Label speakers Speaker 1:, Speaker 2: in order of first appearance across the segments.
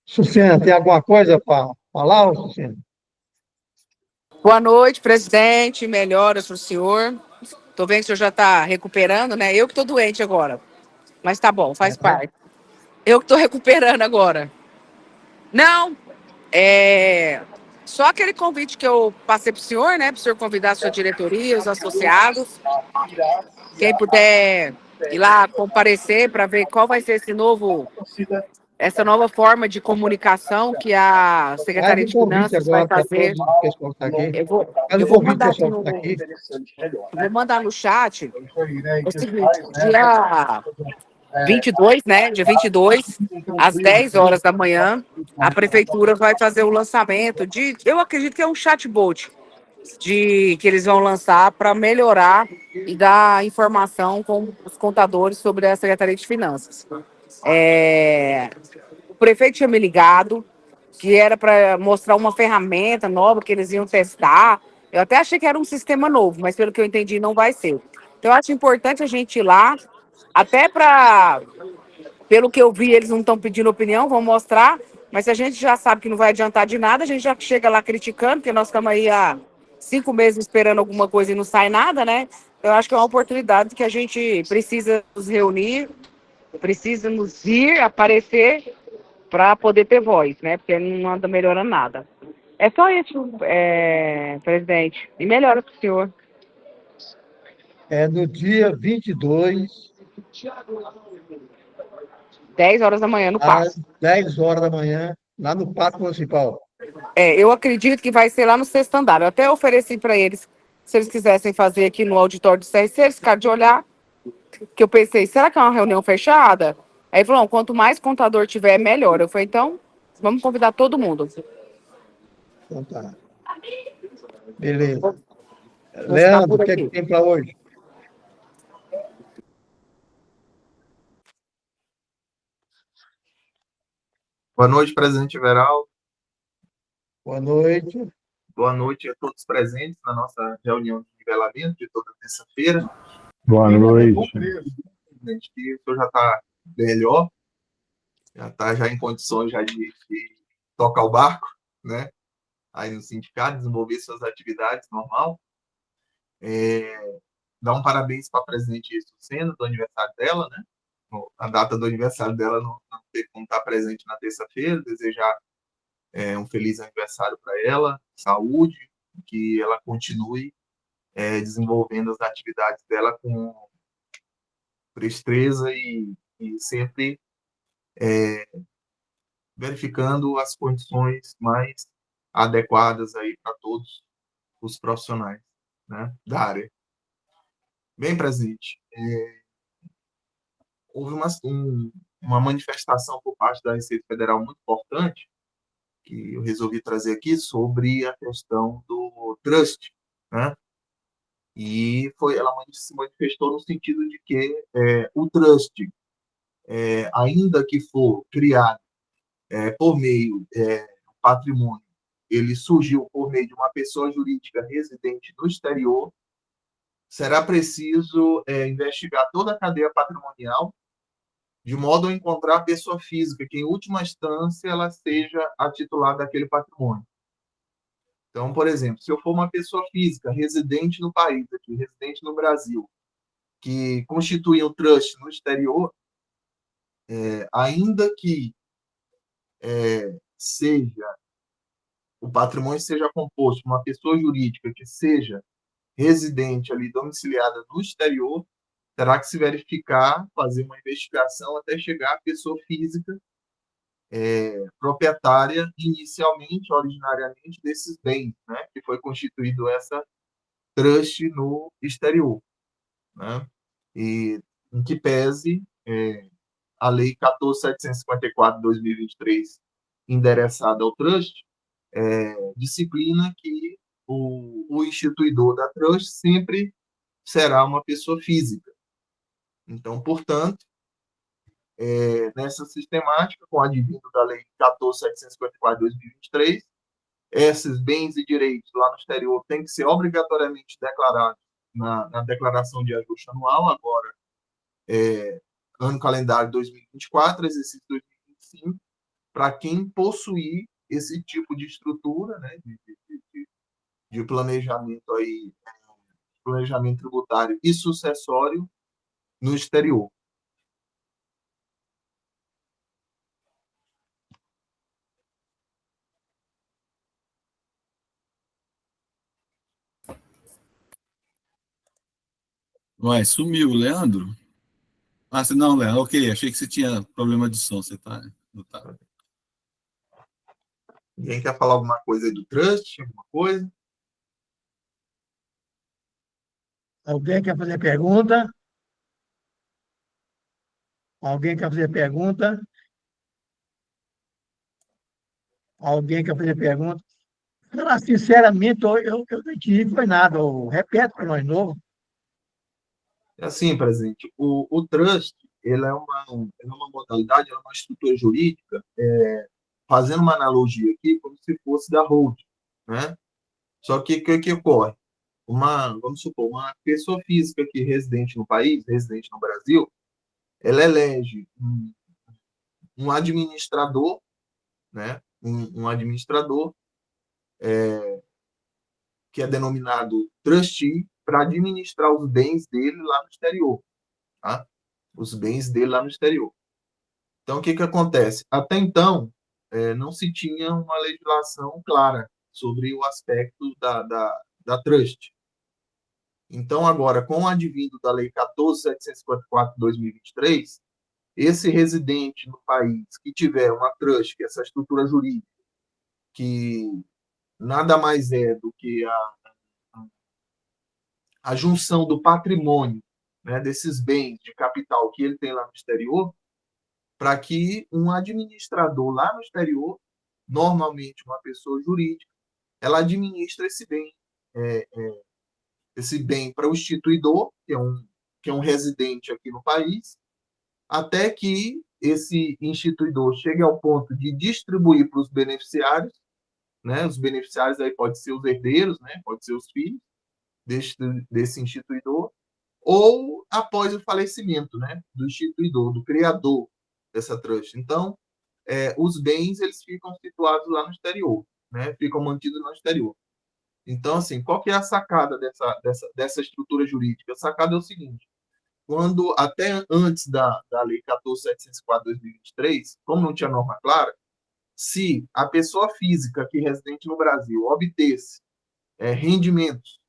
Speaker 1: Sucena, tem alguma coisa para falar, Sucena?
Speaker 2: Boa noite, presidente. Melhoras para o senhor. Tô vendo que o senhor já está recuperando, né? Eu que estou doente agora. Mas tá bom, faz parte. Eu que estou recuperando agora. Não, é. Só aquele convite que eu passei para o senhor, né? Para o senhor convidar a sua diretoria, os associados. Quem puder ir lá comparecer para ver qual vai ser essa nova forma de comunicação que a
Speaker 1: Faz
Speaker 2: Secretaria
Speaker 1: um
Speaker 2: de
Speaker 1: convite
Speaker 2: Finanças vai
Speaker 1: agora para
Speaker 2: fazer.
Speaker 1: todo o pessoal que está aqui.
Speaker 2: Eu vou,
Speaker 1: Faz
Speaker 2: eu
Speaker 1: um
Speaker 2: vou
Speaker 1: convite
Speaker 2: mandar
Speaker 1: ao
Speaker 2: aqui
Speaker 1: pessoal que
Speaker 2: no,
Speaker 1: está aqui.
Speaker 2: eu vou mandar no chat. É o seguinte, dia 22, né? Dia 22, às 10 horas da manhã, a prefeitura vai fazer o lançamento eu acredito que é um chatbot que eles vão lançar para melhorar e dar informação com os contadores sobre a Secretaria de Finanças. O prefeito tinha me ligado que era para mostrar uma ferramenta nova que eles iam testar. Eu até achei que era um sistema novo, mas pelo que eu entendi, não vai ser. Então, eu acho importante a gente ir lá, até para, pelo que eu vi, eles não estão pedindo opinião, vão mostrar, mas se a gente já sabe que não vai adiantar de nada, a gente já chega lá criticando, porque nós estamos aí há 5 meses esperando alguma coisa e não sai nada, né? Eu acho que é uma oportunidade que a gente precisa nos reunir, precisa nos ir, aparecer para poder ter voz, né? Porque não anda melhorando nada. É só isso, presidente. E melhora para o senhor.
Speaker 1: É no dia 22,
Speaker 2: 10 horas da manhã no
Speaker 1: às
Speaker 2: passo.
Speaker 1: 10 horas da manhã, lá no Pátio Municipal.
Speaker 2: Eu acredito que vai ser lá no sexto andar. Eu até ofereci para eles, se eles quisessem fazer aqui no auditório do CRC, eles ficaram de olhar, que eu pensei, será que é uma reunião fechada? Aí falou, não, quanto mais contador tiver, melhor. Eu falei, então, vamos convidar todo mundo.
Speaker 1: Então tá, beleza.
Speaker 2: Vou ficar
Speaker 1: Leandro,
Speaker 2: por
Speaker 1: o que é que
Speaker 2: aqui.
Speaker 1: tem para hoje?
Speaker 3: Boa noite, presidente Everaldo.
Speaker 1: Boa noite.
Speaker 3: Boa noite a todos presentes na nossa reunião de nivelamento de toda terça-feira.
Speaker 4: Boa noite.
Speaker 3: Presidente, que o senhor já está melhor, já está já em condições já de tocar o barco, né? Aí no sindicato, desenvolver suas atividades normal. Dar um parabéns para a presidente Sucena, do aniversário dela, né? A data do aniversário dela não teve como estar presente na terça-feira. Desejar um feliz aniversário para ela, saúde, que ela continue desenvolvendo as atividades dela com presteza e sempre verificando as condições mais adequadas aí para todos os profissionais, né, da área. Bem, presidente, houve uma manifestação por parte da Receita Federal muito importante que eu resolvi trazer aqui sobre a questão do trust, né? E ela se manifestou no sentido de que o trust, ainda que for criado por meio do patrimônio, ele surgiu por meio de uma pessoa jurídica residente no exterior, será preciso investigar toda a cadeia patrimonial, de modo a encontrar a pessoa física, que em última instância ela seja a titular daquele patrimônio. Então, por exemplo, se eu for uma pessoa física residente no país, aqui, residente no Brasil, que constitui um trust no exterior, ainda que o patrimônio seja composto por uma pessoa jurídica que seja residente ali, domiciliada no exterior, terá que se verificar, fazer uma investigação até chegar à pessoa física proprietária inicialmente, originariamente, desses bens, né, que foi constituído essa trust no exterior, né, e em que pese a Lei 14.754 de 2023, endereçada ao trust, disciplina que o instituidor da trust sempre será uma pessoa física. Então, portanto, nessa sistemática, com o advindo da Lei 14.754 de 2023, esses bens e direitos lá no exterior têm que ser obrigatoriamente declarados na declaração de ajuste anual, agora ano calendário 2024, exercício 2025, para quem possuir esse tipo de estrutura, né, de planejamento aí, planejamento tributário e sucessório no exterior.
Speaker 4: Uai, sumiu, Leandro? Ah, não, Leandro, ok, achei que você tinha problema de som, você tá. Não tá.
Speaker 3: Ninguém quer falar alguma coisa aí do trust, alguma coisa?
Speaker 1: Alguém quer fazer pergunta? Alguém quer fazer pergunta? Alguém quer fazer pergunta? Não, sinceramente, eu não entendi, foi nada. Repete para nós de novo.
Speaker 3: É assim, presidente, o trust, ele é uma modalidade, ele é uma estrutura jurídica, fazendo uma analogia aqui, como se fosse da holding, né? Só que o que ocorre? Vamos supor, uma pessoa física que residente no país, residente no Brasil, ela elege um administrador, né? Um administrador que é denominado trustee para administrar os bens dele lá no exterior, tá? Os bens dele lá no exterior. Então, o que acontece? Até então, não se tinha uma legislação clara sobre o aspecto da trust. Então, agora, com o advindo da Lei 14.754 de 2023, esse residente no país que tiver uma trust, que é essa estrutura jurídica, que nada mais é do que a junção do patrimônio, né, desses bens de capital que ele tem lá no exterior, para que um administrador lá no exterior, normalmente uma pessoa jurídica, ela administra é, esse bem para o instituidor, que é um residente aqui no país, até que esse instituidor chegue ao ponto de distribuir para os beneficiários, né? Os beneficiários aí pode ser os herdeiros, né? Pode ser os filhos desse instituidor, ou após o falecimento, né? Do instituidor, do criador dessa trust. Então, os bens eles ficam situados lá no exterior, né? Ficam mantidos no exterior. Então, assim, qual que é a sacada dessa estrutura jurídica? A sacada é o seguinte: quando até antes da Lei 14.704 de 2023, como não tinha norma clara, se a pessoa física que é residente no Brasil obtesse rendimentos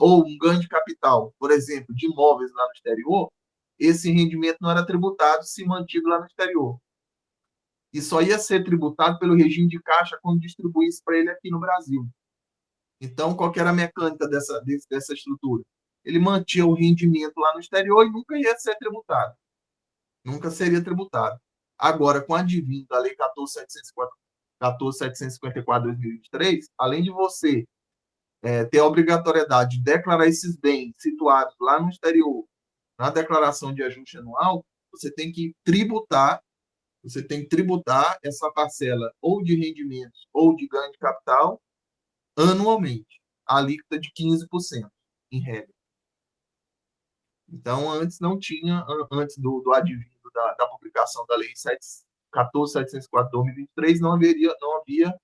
Speaker 3: ou um ganho de capital, por exemplo, de imóveis lá no exterior, esse rendimento não era tributado se mantido lá no exterior. E só ia ser tributado pelo regime de caixa quando distribuísse para ele aqui no Brasil. Então, qual que era a mecânica dessa estrutura? Ele mantinha o rendimento lá no exterior e nunca ia ser tributado. Nunca seria tributado. Agora, com a advindo da Lei 14.754 de 2023, além de você ter a obrigatoriedade de declarar esses bens situados lá no exterior na declaração de ajuste anual, você tem que tributar essa parcela ou de rendimentos ou de ganho de capital anualmente, a alíquota de 15%, em regra. Então, antes não tinha, antes do advindo da publicação da Lei 14.704 de 2023, não havia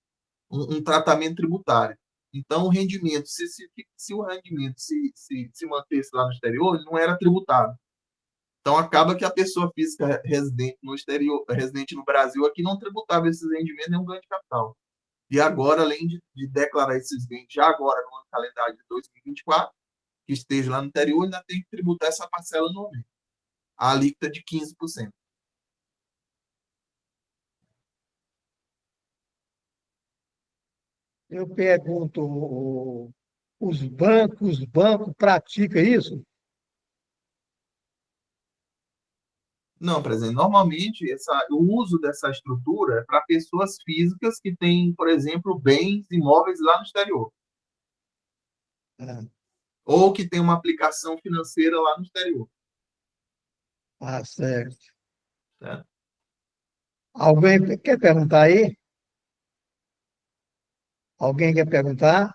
Speaker 3: um tratamento tributário. Então, o rendimento, se o rendimento se mantesse lá no exterior, ele não era tributado. Então, acaba que a pessoa física residente no exterior, residente no Brasil, aqui não tributava esses rendimentos nem um ganho de capital. E agora, além de declarar esses bens já agora no ano calendário de 2024, que esteja lá no interior, ainda tem que tributar essa parcela anualmente. A alíquota de 15%.
Speaker 1: Eu pergunto, os bancos praticam isso?
Speaker 3: Não, presidente. Normalmente, o uso dessa estrutura é para pessoas físicas que têm, por exemplo, bens imóveis lá no exterior.
Speaker 1: Ah,
Speaker 3: Ou que têm uma aplicação financeira lá no exterior.
Speaker 1: certo.
Speaker 3: Né?
Speaker 1: Alguém quer perguntar aí? Alguém quer perguntar?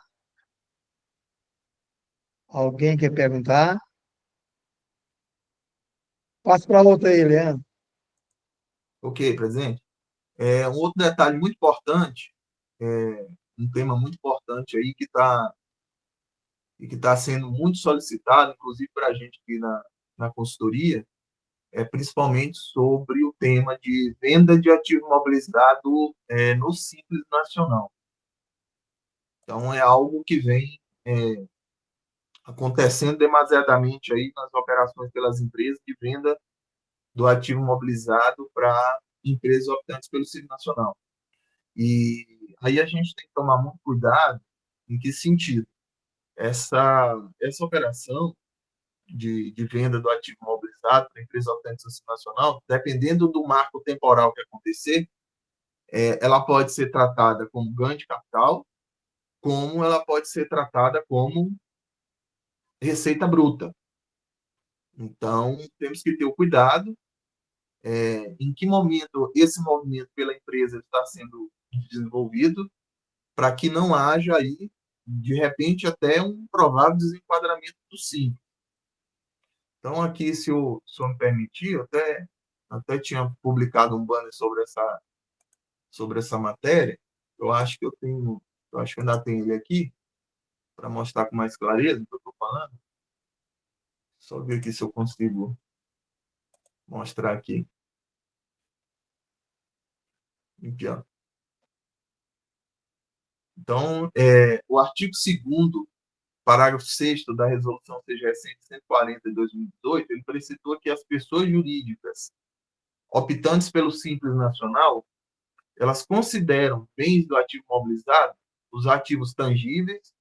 Speaker 1: Alguém quer perguntar? Passa para outra aí, Leandro.
Speaker 3: Ok, presidente? Um outro detalhe muito importante, um tema muito importante aí que está sendo muito solicitado, inclusive para a gente aqui na consultoria, principalmente sobre o tema de venda de ativo imobilizado no Simples Nacional. Então, é algo que vem acontecendo demasiadamente aí nas operações pelas empresas de venda do ativo imobilizado para empresas optantes pelo Simples Nacional. E aí a gente tem que tomar muito cuidado em que sentido? Essa operação de venda do ativo imobilizado para empresa optante nacional, dependendo do marco temporal que acontecer, ela pode ser tratada como ganho de capital, como ela pode ser tratada como receita bruta. Então, temos que ter o cuidado em que momento esse movimento pela empresa está sendo desenvolvido, para que não haja aí, de repente, até um provável desenquadramento do simples. Então, aqui, se o senhor me permitir, eu até tinha publicado um banner sobre essa matéria. Eu acho que ainda tenho ele aqui, para mostrar com mais clareza o que eu estou falando. Só ver aqui se eu consigo mostrar aqui. Aqui, ó. Então, o artigo 2º, parágrafo 6º da Resolução CGE 140 de 2018, ele precitou que as pessoas jurídicas optantes pelo Simples Nacional, elas consideram bens do ativo imobilizado os ativos tangíveis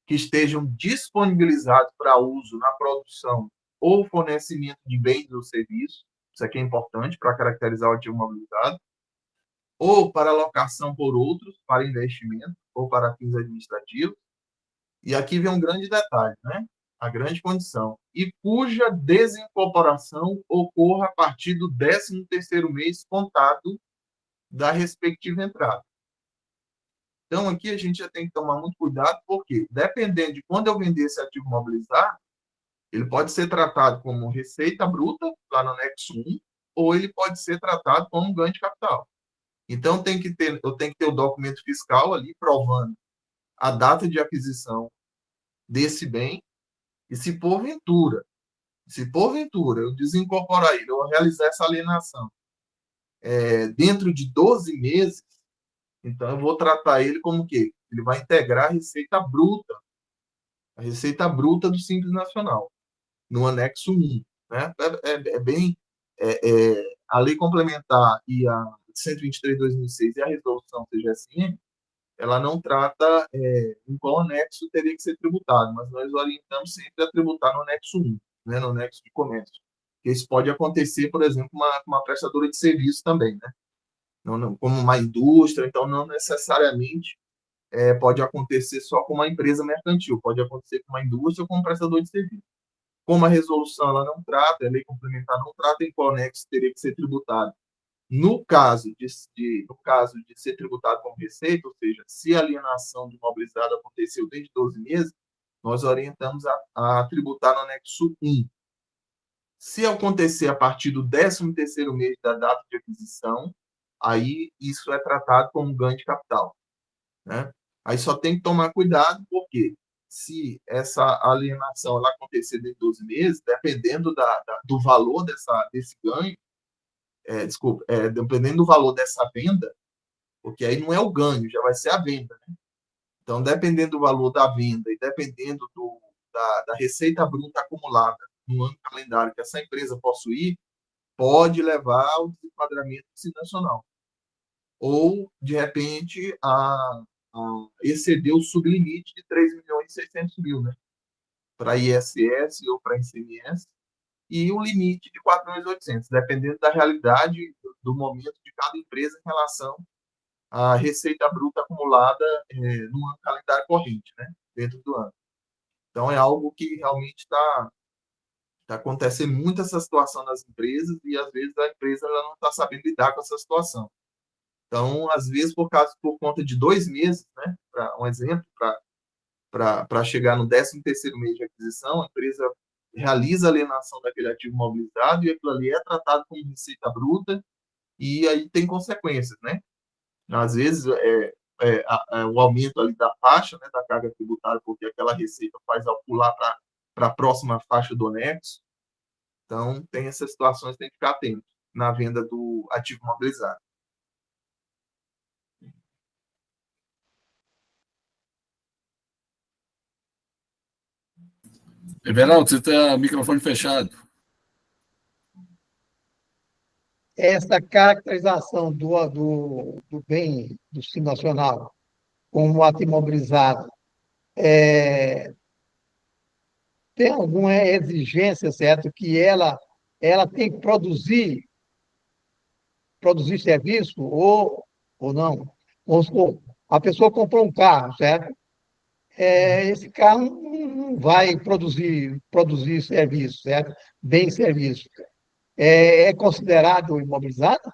Speaker 3: que estejam disponibilizados para uso na produção ou fornecimento de bens ou serviços, isso aqui é importante para caracterizar o ativo imobilizado, ou para alocação por outros, para investimento ou para fins administrativos. E aqui vem um grande detalhe, né? A grande condição. E cuja desincorporação ocorra a partir do 13º mês contado da respectiva entrada. Então, aqui a gente já tem que tomar muito cuidado, porque, dependendo de quando eu vender esse ativo imobilizado, ele pode ser tratado como receita bruta, lá no anexo 1, ou ele pode ser tratado como ganho de capital. Então, eu tenho que ter o documento fiscal ali provando a data de aquisição desse bem, e se porventura eu desincorporar ele, ou realizar essa alienação dentro de 12 meses, então eu vou tratar ele como o quê? Ele vai integrar a receita bruta do Simples Nacional, no anexo 1. Né? A lei complementar e a 123 de 2006 e a resolução CGSM, ela não trata em qual anexo teria que ser tributado, mas nós orientamos sempre a tributar no anexo 1, né, no anexo de comércio. Isso pode acontecer, por exemplo, com uma prestadora de serviço também, né? Não, como uma indústria, então não necessariamente pode acontecer só com uma empresa mercantil, pode acontecer com uma indústria ou com um prestador de serviço. Como a resolução ela não trata, a lei complementar não trata em qual anexo teria que ser tributado. No caso de ser tributado como receita, ou seja, se a alienação do imobilizado aconteceu desde 12 meses, nós orientamos a tributar no anexo 1. Se acontecer a partir do 13º mês da data de aquisição, aí isso é tratado como ganho de capital. Né? Aí só tem que tomar cuidado, porque se essa alienação ela acontecer dentro de 12 meses, dependendo do valor desse ganho, dependendo do valor dessa venda, porque aí não é o ganho, já vai ser a venda. Né? Então, dependendo do valor da venda e dependendo da receita bruta acumulada no ano calendário que essa empresa possuir, pode levar ao desenquadramento nacional. Ou, de repente, a exceder o sublimite de 3.600.000, né? Para ISS ou para ICMS, e um limite de 4.800.000, dependendo da realidade do momento de cada empresa em relação à receita bruta acumulada no ano calendário corrente, né? Dentro do ano. Então, é algo que realmente está acontecendo muito essa situação nas empresas, e às vezes a empresa ela não está sabendo lidar com essa situação. Então, às vezes, por conta de 2 meses, né, um exemplo, para chegar no 13º mês de aquisição, a empresa realiza a alienação daquele ativo imobilizado e aquilo ali é tratado como receita bruta e aí tem consequências, né? Às vezes, o aumento ali da faixa, né, da carga tributária, porque aquela receita faz ao pular para a próxima faixa do anexo. Então, tem essas situações, tem que ficar atento na venda do ativo imobilizado.
Speaker 4: Everaldo, você está microfone fechado.
Speaker 1: Essa caracterização do bem do Simples Nacional como ato imobilizado, tem alguma exigência, certo, que ela tem que produzir serviço ou não? Vamos supor, a pessoa comprou um carro, certo? Esse carro não vai produzir serviço, certo? Bem serviço. É considerado imobilizado?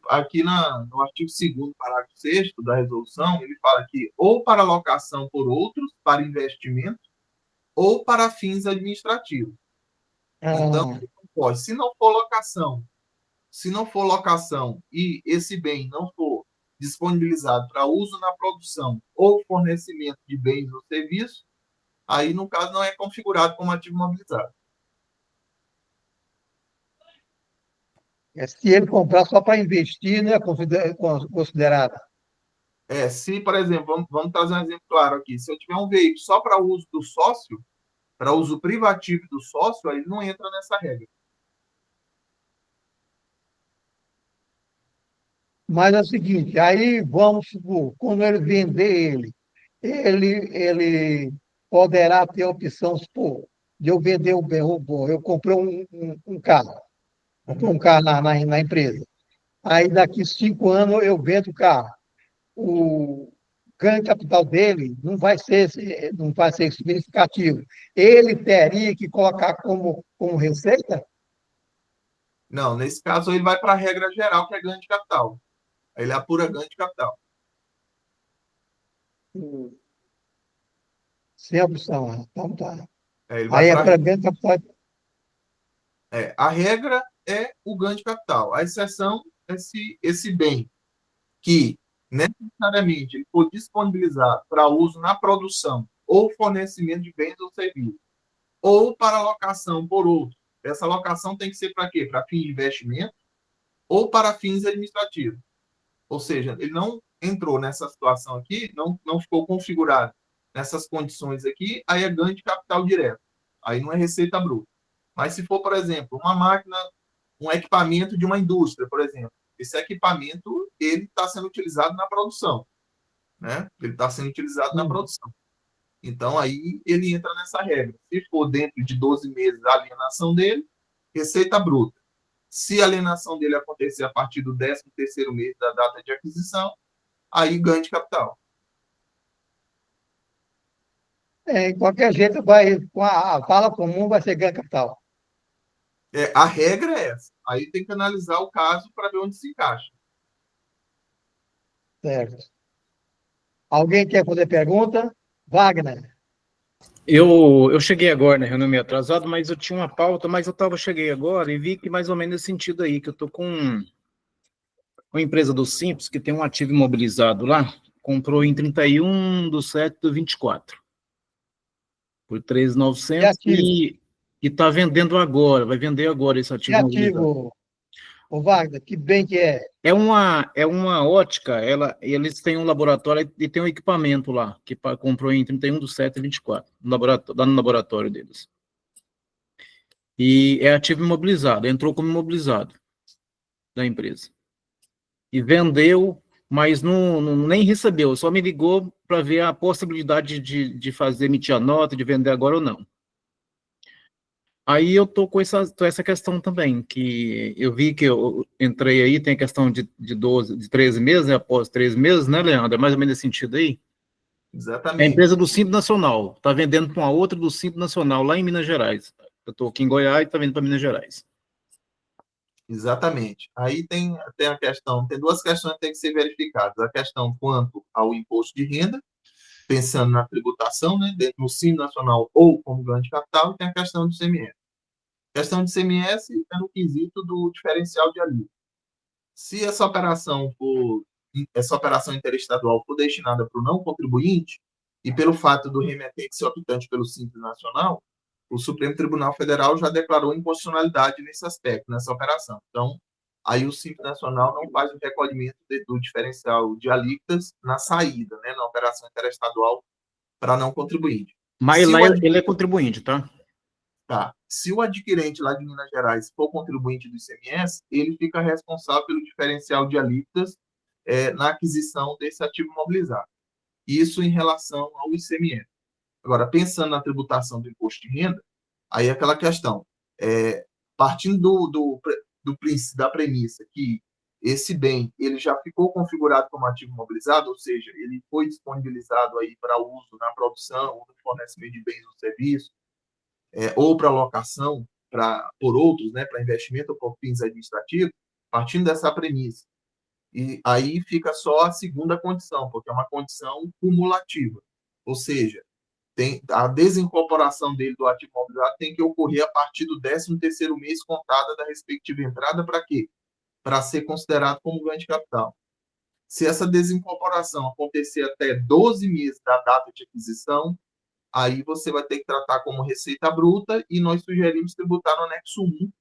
Speaker 3: Aqui no artigo 2º, parágrafo 6º da resolução, ele fala que ou para locação por outros, para investimento, ou para fins administrativos. Então,
Speaker 1: Ah,
Speaker 3: pode, se não for locação e esse bem não for disponibilizado para uso na produção ou fornecimento de bens ou serviços, aí, no caso, não é configurado como ativo imobilizado.
Speaker 1: se ele comprar só para investir, não é considerado.
Speaker 3: Se, por exemplo, vamos trazer um exemplo claro aqui. Se eu tiver um veículo só para uso do sócio, para uso privativo do sócio, aí não entra nessa regra.
Speaker 1: Mas é o seguinte, aí vamos supor, quando ele vender ele poderá ter a opção, supor, de eu vender o bem. Eu comprei um carro, comprei um carro na empresa. Aí daqui 5 anos eu vendo o carro. O ganho de capital dele não vai ser significativo. Ele teria que colocar como receita?
Speaker 3: Não, nesse caso ele vai para a regra geral, que é ganho de capital. Aí ele apura ganho de capital.
Speaker 1: Sem opção, né? Então tá.
Speaker 3: Ele vai
Speaker 1: Aí é
Speaker 3: para
Speaker 1: para ganho de capital.
Speaker 3: a regra é o ganho de capital. A exceção é se esse bem que necessariamente ele for disponibilizado para uso na produção ou fornecimento de bens ou serviços, ou para alocação por outro. Essa alocação tem que ser para quê? Para fim de investimento ou para fins administrativos. Ou seja, ele não entrou nessa situação aqui, não ficou configurado nessas condições aqui, aí é ganho de capital direto. Aí não é receita bruta. Mas se for, por exemplo, uma máquina, um equipamento de uma indústria, por exemplo, esse equipamento ele está sendo utilizado na produção, né? Ele está sendo utilizado na produção. Então, aí ele entra nessa regra. Se for dentro de 12 meses a alienação dele, receita bruta. Se a alienação dele acontecer a partir do 13º mês da data de aquisição, aí ganho de capital.
Speaker 1: Em qualquer jeito, vai, com a fala comum, vai ser ganho de capital.
Speaker 3: A regra é essa. Aí tem que analisar o caso para ver onde se encaixa.
Speaker 1: Certo. Alguém quer fazer pergunta? Wagner.
Speaker 5: Eu cheguei agora, né? Eu não me atrasado, mas eu tinha uma pauta, mas cheguei agora e vi que mais ou menos nesse sentido aí, que eu tô com uma empresa do Simples que tem um ativo imobilizado lá, comprou em 31/7/24 por 3.900 e está vendendo agora, vai vender agora esse ativo imobilizado.
Speaker 1: Ativo, o Wagner, que bem que é.
Speaker 5: É uma ótica, eles têm um laboratório e tem um equipamento lá, que comprou em 31/7/24, lá no laboratório deles. E é ativo imobilizado, entrou como imobilizado da empresa. E vendeu, mas nem recebeu, só me ligou para ver a possibilidade de emitir a nota, de vender agora ou não. Aí eu tô com essa questão também, que eu vi que eu entrei aí, tem a questão de 13 meses, né, após 13 meses, né, Leandro? É mais ou menos nesse sentido aí?
Speaker 3: Exatamente.
Speaker 5: É a empresa do Simples Nacional, está vendendo para uma outra do Simples Nacional, lá em Minas Gerais. Eu estou aqui em Goiás e está vendendo para Minas Gerais.
Speaker 3: Exatamente. Aí tem a questão, tem duas questões que têm que ser verificadas. A questão quanto ao imposto de renda, pensando na tributação, né, dentro do Simples Nacional ou como ganho de capital, e tem a questão do ICMS. A questão do ICMS é no quesito do diferencial de alívio. Se essa operação interestadual for destinada para o não contribuinte, e pelo fato do remetente ser optante pelo Simples Nacional, o Supremo Tribunal Federal já declarou inconstitucionalidade nesse aspecto, nessa operação. Então, aí o Simples Nacional não faz o recolhimento do diferencial de alíquotas na saída, né, na operação interestadual para não contribuinte.
Speaker 5: Mas lá ele é contribuinte, tá?
Speaker 3: Tá. Se o adquirente lá de Minas Gerais for contribuinte do ICMS, ele fica responsável pelo diferencial de alíquotas na aquisição desse ativo imobilizado. Isso em relação ao ICMS. Agora, pensando na tributação do imposto de renda, aí é aquela questão, partindo da premissa que esse bem ele já ficou configurado como ativo imobilizado, ou seja, ele foi disponibilizado aí para uso na produção ou no fornecimento de bens ou serviços, ou para alocação por outros, né, para investimento ou por fins administrativos, partindo dessa premissa. E aí fica só a segunda condição, porque é uma condição cumulativa. Ou seja, a desincorporação dele do ativo imobilizado tem que ocorrer a partir do 13º mês contada da respectiva entrada, para quê? Para ser considerado como ganho de capital. Se essa desincorporação acontecer até 12 meses da data de aquisição, aí você vai ter que tratar como receita bruta, e nós sugerimos tributar no anexo 1,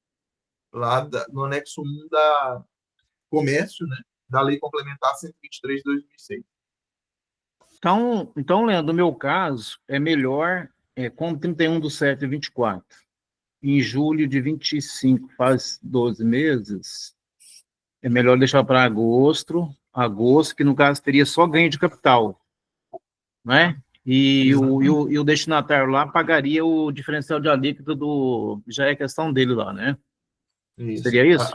Speaker 3: no anexo 1 da comércio, né, da Lei Complementar 123 de 2006.
Speaker 5: Então, Leandro, no meu caso, é melhor, com 31/7/24, em julho de 25 faz 12 meses, é melhor deixar para agosto, que no caso teria só ganho de capital, né? E o destinatário lá pagaria o diferencial de alíquota já é questão dele lá, né?
Speaker 3: Isso.
Speaker 5: Seria isso?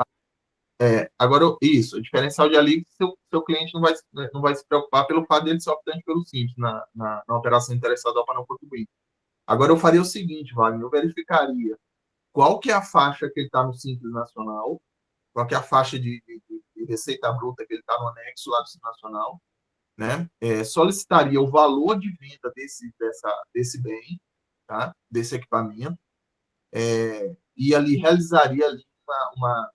Speaker 3: Agora, isso, o diferencial de alíquota, seu cliente não vai se preocupar pelo fato dele ser optante pelo Simples na operação interestadual para não contribuir. Agora, eu faria o seguinte, Wagner, eu verificaria qual que é a faixa que ele está no Simples Nacional, qual que é a faixa de receita bruta que ele está no anexo lá do Simples Nacional, né? Solicitaria o valor de venda desse bem, tá? Desse equipamento, e ali realizaria ali uma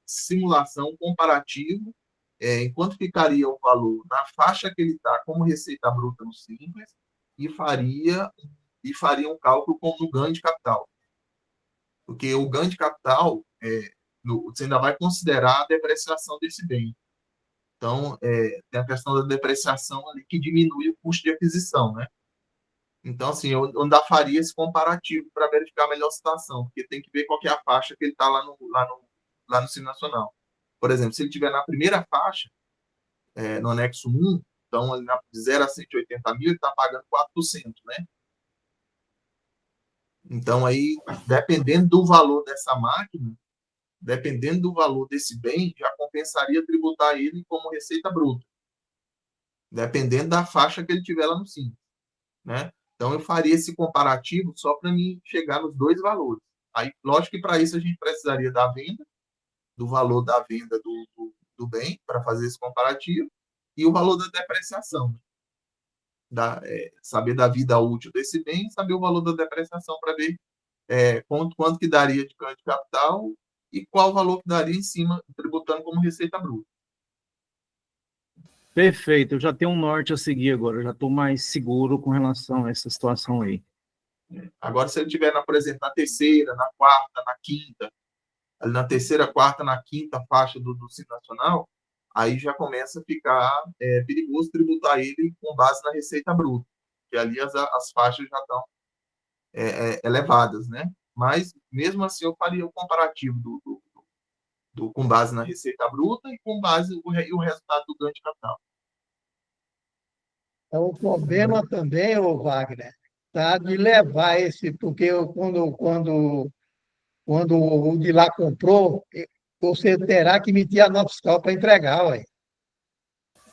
Speaker 3: simulação comparativa, enquanto ficaria o valor na faixa que ele está como receita bruta no Simples, e faria um cálculo como ganho de capital. Porque o ganho de capital, você ainda vai considerar a depreciação desse bem. Então, tem a questão da depreciação ali que diminui o custo de aquisição, né? Então, assim, eu ainda faria esse comparativo para verificar a melhor situação, porque tem que ver qual que é a faixa que ele está lá no Simples Nacional. Por exemplo, se ele estiver na primeira faixa, no anexo 1, então, de 0 a 180 mil, ele está pagando 4%, né? Então, aí, dependendo do valor dessa máquina, dependendo do valor desse bem, já compensaria tributar ele como receita bruta, dependendo da faixa que ele tiver lá no Simples, né? Então, eu faria esse comparativo só para mim chegar nos dois valores. Aí, lógico que para isso a gente precisaria da venda, do valor da venda do bem, para fazer esse comparativo, e o valor da depreciação. Saber da vida útil desse bem, saber o valor da depreciação para ver quanto que daria de ganho de capital e qual o valor que daria em cima, tributando como receita bruta.
Speaker 5: Perfeito, eu já tenho um norte a seguir agora, eu já estou mais seguro com relação a essa situação aí.
Speaker 3: Agora, se ele estiver, por exemplo, na terceira, na quarta, na quinta, ali na terceira, quarta, na quinta faixa do Simples Nacional, aí já começa a ficar perigoso tributar ele com base na receita bruta, que ali as faixas já estão elevadas, né? Mas, mesmo assim, eu faria o comparativo com base na receita bruta e com base o resultado do ganho de capital.
Speaker 1: Então, o problema também, Wagner, tá, de levar porque quando o de lá comprou, você terá que emitir a nota fiscal para entregar, ué.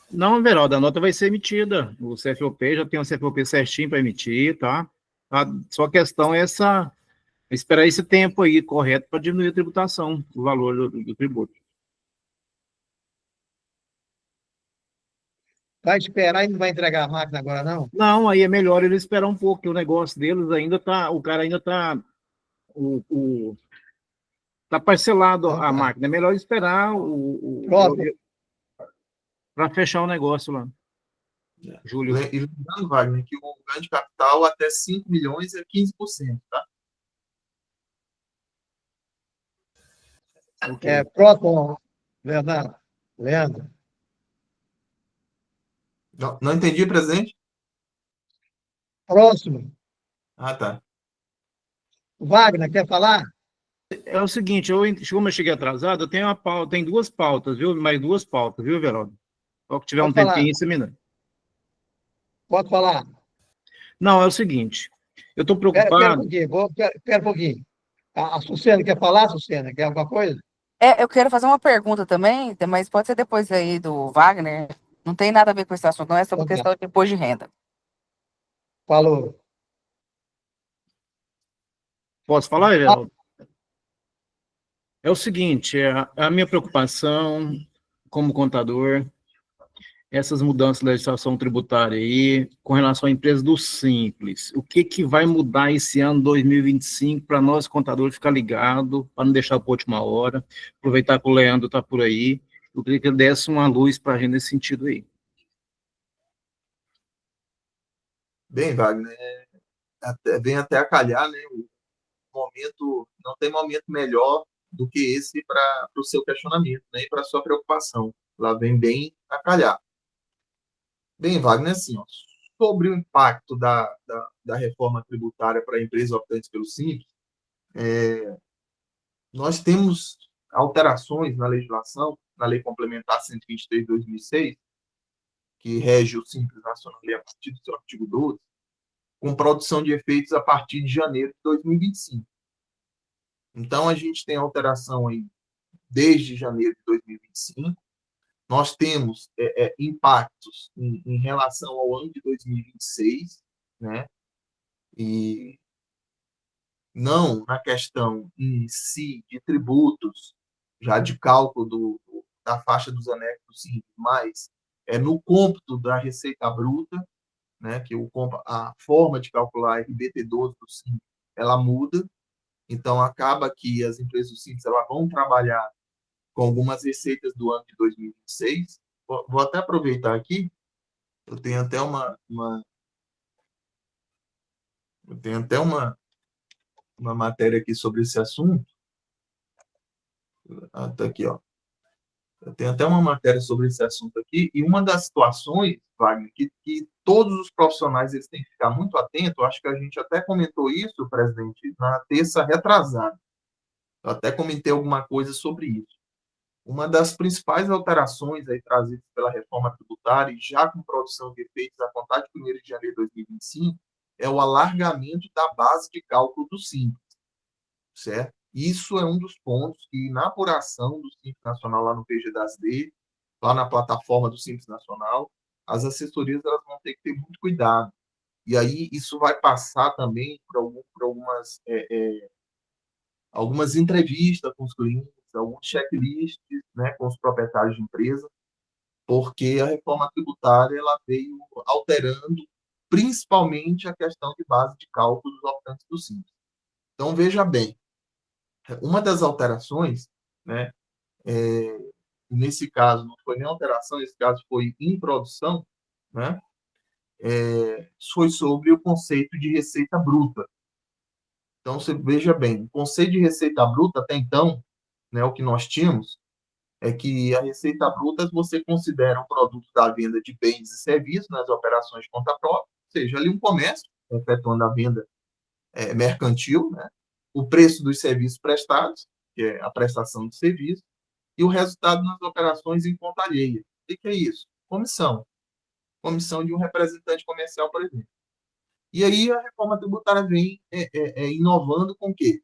Speaker 5: Não, Veraldo, a nota vai ser emitida. O CFOP já tem um CFOP certinho para emitir, tá? Só a questão é esperar esse tempo aí correto para diminuir a tributação, o valor do tributo.
Speaker 1: Vai esperar e não vai entregar a máquina agora, não?
Speaker 5: Não, aí é melhor ele esperar um pouco, que o negócio deles ainda tá, o cara ainda tá, Está parcelado
Speaker 1: Então,
Speaker 5: a
Speaker 1: tá.
Speaker 5: máquina. É melhor esperar
Speaker 1: Pronto.
Speaker 5: para fechar o negócio lá. Júlio.
Speaker 3: E lembrando, Wagner, que o ganho de capital até 5 milhões é 15%, tá?
Speaker 5: Ok.
Speaker 1: Próximo, Leonardo. Leandro.
Speaker 3: Não entendi, presidente?
Speaker 1: Próximo.
Speaker 3: Ah, tá.
Speaker 1: Wagner, quer falar?
Speaker 5: É o seguinte, como eu cheguei atrasado, eu tenho uma pauta, tem duas pautas, viu? Mais duas pautas, viu, Verônica? Só que tiver um
Speaker 1: Pode falar.
Speaker 5: tempinho, você me dá.
Speaker 1: Pode falar.
Speaker 5: Não, é o seguinte, eu estou
Speaker 1: Espera um
Speaker 5: preocupado.
Speaker 1: pouquinho. Espera um pouquinho. A Sucena quer falar, Sucena? Quer alguma coisa?
Speaker 2: Eu quero fazer uma pergunta também, mas pode ser depois aí do Wagner. Não tem nada a ver com esse assunto, não é sobre
Speaker 1: Então, tá.
Speaker 2: questão de imposto de renda.
Speaker 1: Falou.
Speaker 5: Posso falar, Everaldo? É o seguinte, a minha preocupação como contador, essas mudanças da legislação tributária aí, com relação à empresa do Simples, o que que vai mudar esse ano 2025 para nós, contadores, ficar ligado, para não deixar para a última hora, aproveitar que o Leandro está por aí, eu queria que ele desse uma luz para a gente nesse sentido aí.
Speaker 3: Bem, Wagner, vem até a calhar, né? Não tem momento melhor do que esse para o seu questionamento, né? E para a sua preocupação. Lá vem bem a calhar. Bem, Wagner, assim, ó, sobre o impacto da reforma tributária para empresas optantes pelo Simples, nós temos alterações na legislação, na Lei Complementar 123 de 2006, que rege o Simples Nacional a partir do seu artigo 12, com produção de efeitos a partir de janeiro de 2025. Então, a gente tem alteração aí desde janeiro de 2025. Nós temos impactos em relação ao ano de 2026, né? E não na questão em si de tributos, já de cálculo da faixa dos anexos simples, mas no cômputo da receita bruta, né? Que a forma de calcular a RBT12 do simples, ela muda. Então, acaba que as empresas do simples elas vão trabalhar com algumas receitas do ano de 2026. Vou até aproveitar aqui, eu tenho até uma matéria aqui sobre esse assunto. Tá aqui, ó. Eu tenho até uma matéria sobre esse assunto aqui, e uma das situações, Wagner, que todos os profissionais eles têm que ficar muito atentos, acho que a gente até comentou isso, presidente, na terça retrasada. Eu até comentei alguma coisa sobre isso. Uma das principais alterações aí trazidas pela reforma tributária, e já com produção de efeitos a contar de 1º de janeiro de 2025, é o alargamento da base de cálculo do Simples, certo? Isso é um dos pontos que, na apuração do Simples Nacional lá no PG-das-D, lá na plataforma do Simples Nacional, as assessorias elas vão ter que ter muito cuidado. E aí isso vai passar também por algumas entrevistas com os clientes, alguns checklists, né, com os proprietários de empresa, porque a reforma tributária ela veio alterando principalmente a questão de base de cálculo dos optantes do Simples. Então, veja bem, uma das alterações, né, nesse caso não foi nem alteração, nesse caso foi introdução, né, foi sobre o conceito de receita bruta. Então, você veja bem, o conceito de receita bruta até então, né, o que nós tínhamos, é que a receita bruta você considera um produto da venda de bens e serviços nas operações de conta própria, ou seja, ali um comércio efetuando a venda mercantil, né? O preço dos serviços prestados, que é a prestação de serviço, e o resultado nas operações em conta alheia. O que é isso? Comissão. Comissão de um representante comercial, por exemplo. E aí a reforma tributária vem inovando com o quê?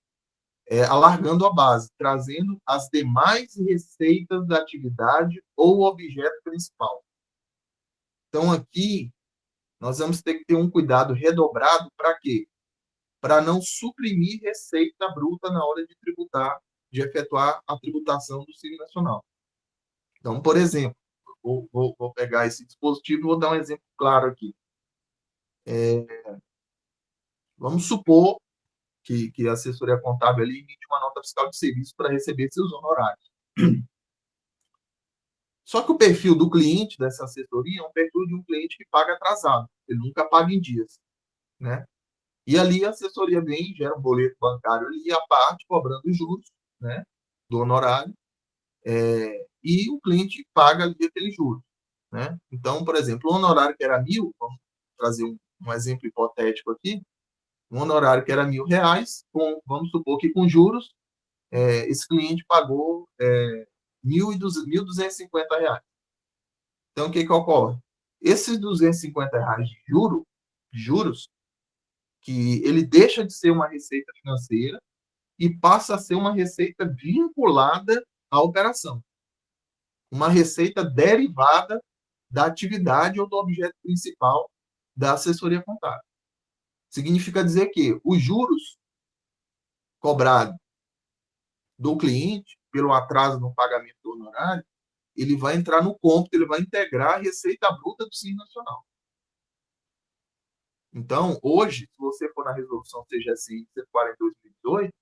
Speaker 3: Alargando a base, trazendo as demais receitas da atividade ou objeto principal. Então, aqui, nós vamos ter que ter um cuidado redobrado para quê? Para não suprimir receita bruta na hora de tributar, de efetuar a tributação do Simples Nacional. Então, por exemplo, vou pegar esse dispositivo e vou dar um exemplo claro aqui. Vamos supor que a assessoria contábil ali emite uma nota fiscal de serviço para receber seus honorários. Só que o perfil do cliente dessa assessoria é um perfil de um cliente que paga atrasado, ele nunca paga em dias, né? E ali a assessoria vem, gera um boleto bancário ali, à parte, cobrando os juros, né, do honorário, e o cliente paga ali aquele juros, né? Então, por exemplo, o honorário que era 1.000, vamos trazer um exemplo hipotético aqui, um honorário que era R$ 1.000, vamos supor que com juros, esse cliente pagou R$ 1.250. Então, o que ocorre? Esses R$ 250 de juros, que ele deixa de ser uma receita financeira e passa a ser uma receita vinculada à operação. Uma receita derivada da atividade ou do objeto principal da assessoria contábil. Significa dizer que os juros cobrados do cliente pelo atraso no pagamento do honorário, ele vai entrar no cômputo, ele vai integrar a receita bruta do Simples Nacional. Então, hoje, se você for na resolução CGSI 140/2018,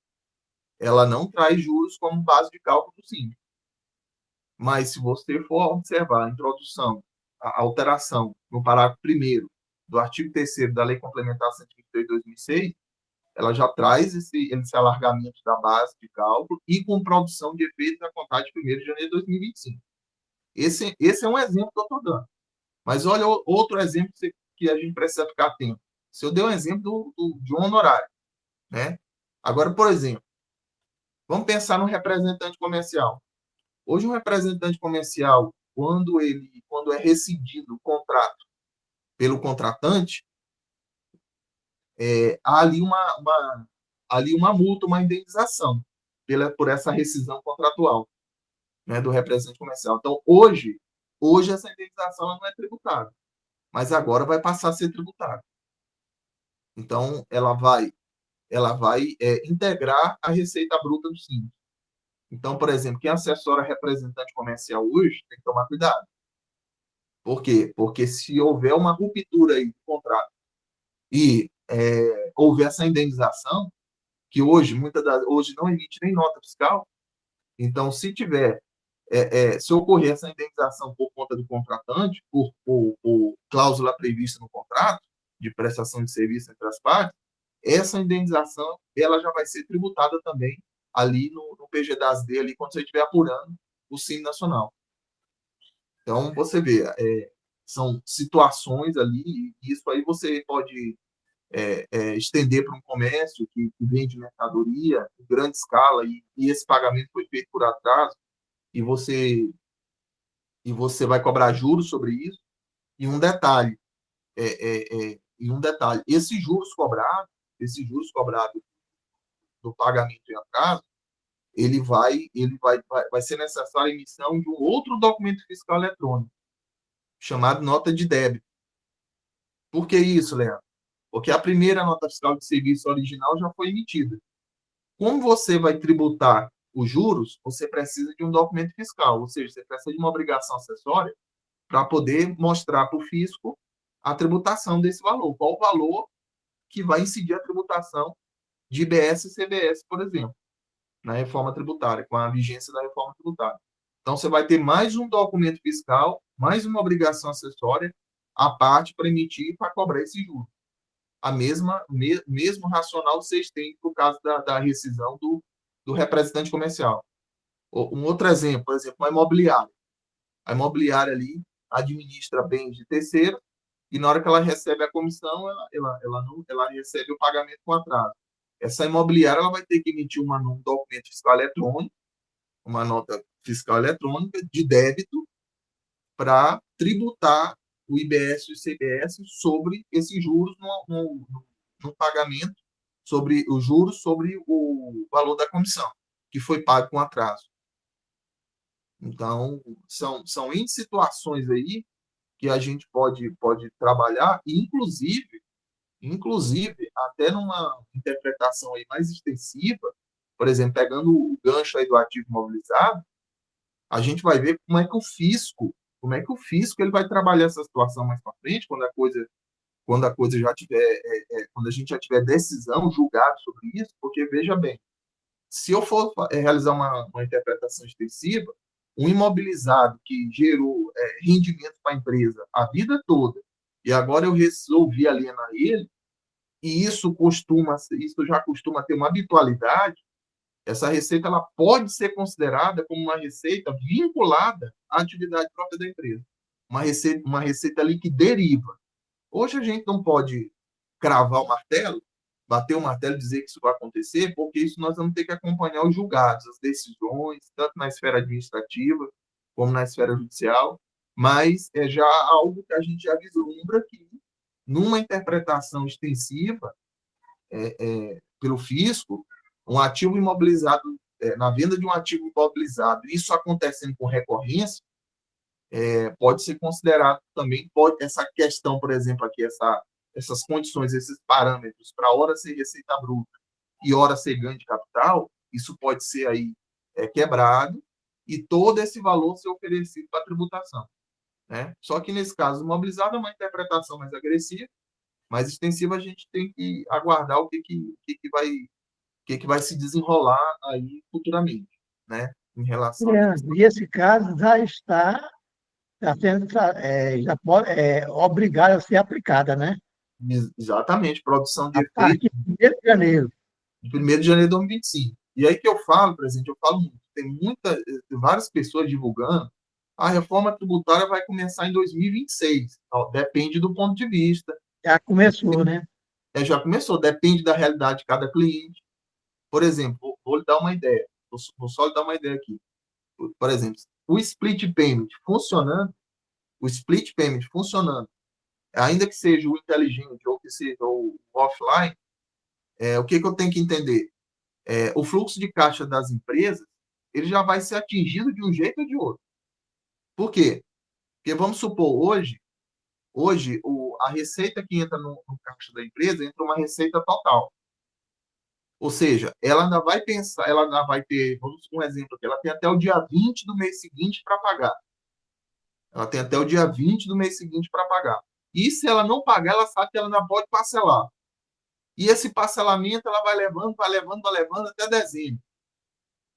Speaker 3: ela não traz juros como base de cálculo do Simples. Mas, se você for observar a introdução, a alteração no parágrafo 1º do artigo 3º da Lei Complementar 122/2006, ela já traz esse alargamento da base de cálculo e com produção de efeitos a contar de 1º de janeiro de 2025. Esse é um exemplo que eu estou dando. Mas olha outro exemplo que a gente precisa ficar atento. Se eu dei um exemplo de um honorário, né? Agora, por exemplo, vamos pensar no representante comercial. Hoje, um representante comercial, quando é rescindido o contrato pelo contratante, há ali uma multa, uma indenização por essa rescisão contratual, né, do representante comercial. Então, hoje essa indenização não é tributável, mas agora vai passar a ser tributável. Então, ela vai integrar a receita bruta do Simples. Então, por exemplo, quem assessora representante comercial hoje tem que tomar cuidado. Por quê? Porque se houver uma ruptura aí do contrato e houver essa indenização, que hoje não emite nem nota fiscal, então se ocorrer essa indenização por conta do contratante, por cláusula prevista no contrato de prestação de serviço entre as partes, essa indenização ela já vai ser tributada também ali no PG das D, ali, quando você estiver apurando o Simples Nacional. Então, você vê, são situações ali, e isso aí você pode estender para um comércio que vende mercadoria em grande escala e esse pagamento foi feito por atraso e você vai cobrar juros sobre isso. E um detalhe, esses juros cobrados do pagamento em atraso, vai ser necessária a emissão de um outro documento fiscal eletrônico, chamado nota de débito. Por que isso, Leandro? Porque a primeira nota fiscal de serviço original já foi emitida. Como você vai tributar os juros, você precisa de um documento fiscal, ou seja, você precisa de uma obrigação acessória para poder mostrar para o fisco a tributação desse valor. Qual o valor que vai incidir a tributação de IBS e CBS, por exemplo, na reforma tributária, com a vigência da reforma tributária. Então, você vai ter mais um documento fiscal, mais uma obrigação acessória, à parte para emitir e para cobrar esse juro. Mesmo racional vocês têm no caso da rescisão do representante comercial. Um outro exemplo, por exemplo, uma imobiliária. A imobiliária ali administra bens de terceiro e na hora que ela recebe a comissão, ela recebe o pagamento com atraso. Essa imobiliária ela vai ter que emitir um documento fiscal eletrônico, uma nota fiscal eletrônica de débito para tributar o IBS e o ICBS sobre esses juros no pagamento, sobre os juros sobre o valor da comissão, que foi pago com atraso. Então, são N situações aí que a gente pode trabalhar, e inclusive, até numa interpretação aí mais extensiva, por exemplo, pegando o gancho aí do ativo imobilizado, a gente vai ver como é que o fisco ele vai trabalhar essa situação mais para frente, quando a coisa quando a coisa já tiver, quando a gente já tiver decisão, julgado sobre isso, porque, veja bem, se eu for realizar uma interpretação extensiva, um imobilizado que gerou rendimento para a empresa a vida toda, e agora eu resolvi alienar ele, e isso já costuma ter uma habitualidade, essa receita ela pode ser considerada como uma receita vinculada à atividade própria da empresa. Uma receita ali que deriva. Hoje a gente não pode cravar o martelo, bater o martelo e dizer que isso vai acontecer, porque isso nós vamos ter que acompanhar os julgados, as decisões, tanto na esfera administrativa como na esfera judicial, mas é já algo que a gente já vislumbra que, numa interpretação extensiva pelo fisco, um ativo imobilizado, na venda de um ativo imobilizado, isso acontecendo com recorrência, pode ser considerado também, essa questão, por exemplo, aqui, essas condições, esses parâmetros, para hora ser receita bruta e hora ser ganho de capital, isso pode ser aí quebrado e todo esse valor ser oferecido para tributação. Né? Só que, nesse caso, imobilizado é uma interpretação mais agressiva, mais extensiva, a gente tem que aguardar o que vai se desenrolar aí futuramente, né? Em relação a isso.
Speaker 1: E esse caso já sendo, já pode, obrigado a ser aplicada, né?
Speaker 3: Exatamente, produção de
Speaker 1: A partir
Speaker 3: efeito
Speaker 1: de 1º de janeiro.
Speaker 3: de 1º de janeiro de 2025. E aí que eu falo, presidente, eu falo muito, tem várias pessoas divulgando, a reforma tributária vai começar em 2026. Depende do ponto de vista.
Speaker 1: Já começou, né?
Speaker 3: Já começou, depende da realidade de cada cliente. Por exemplo, vou lhe dar uma ideia. Vou só lhe dar uma ideia aqui. Por exemplo, o split payment funcionando, ainda que seja o inteligente ou que seja o offline, o que eu tenho que entender? O fluxo de caixa das empresas ele já vai ser atingido de um jeito ou de outro. Por quê? Porque vamos supor, hoje a receita que entra no caixa da empresa entra uma receita total. Ou seja, ela ainda vai pensar, ela ainda vai ter, vamos um exemplo aqui, ela tem até o dia 20 do mês seguinte para pagar. Ela tem até o dia 20 do mês seguinte para pagar. E se ela não pagar, ela sabe que ela ainda pode parcelar. E esse parcelamento ela vai levando até dezembro.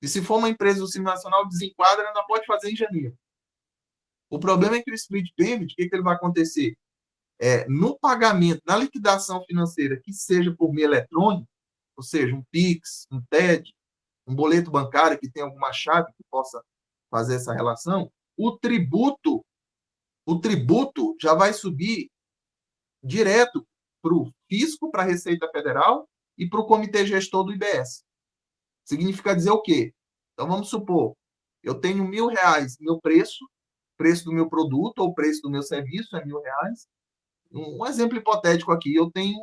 Speaker 3: E se for uma empresa do Simples Nacional, desenquadra, ela ainda pode fazer em janeiro. O problema é que o split payment, o que ele vai acontecer? No pagamento, na liquidação financeira, que seja por meio eletrônico, ou seja, um Pix, um TED, um boleto bancário que tem alguma chave que possa fazer essa relação, o tributo já vai subir direto para o fisco, para a Receita Federal e para o Comitê Gestor do IBS. Significa dizer o quê? Então, vamos supor, eu tenho R$1.000, meu preço do meu produto ou preço do meu serviço é R$1.000. Um exemplo hipotético aqui, eu tenho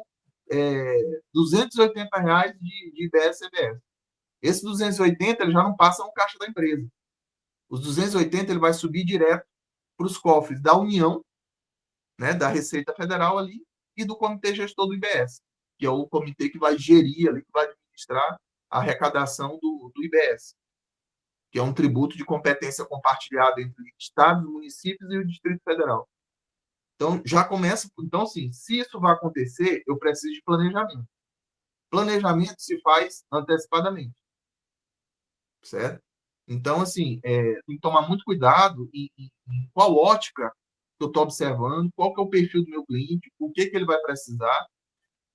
Speaker 3: R$280 de IBS e CBS. Esse 280 ele já não passa no caixa da empresa. Os 280 ele vai subir direto para os cofres da União, né, da Receita Federal ali, e do Comitê Gestor do IBS, que é o comitê que vai gerir ali, que vai administrar a arrecadação do IBS, que é um tributo de competência compartilhada entre estados, municípios e o Distrito Federal. Então, já começa... Então, assim, se isso vai acontecer, eu preciso de planejamento. Planejamento se faz antecipadamente. Certo? Então, assim, tem que tomar muito cuidado em qual ótica que eu estou observando, qual que é o perfil do meu cliente, o que ele vai precisar.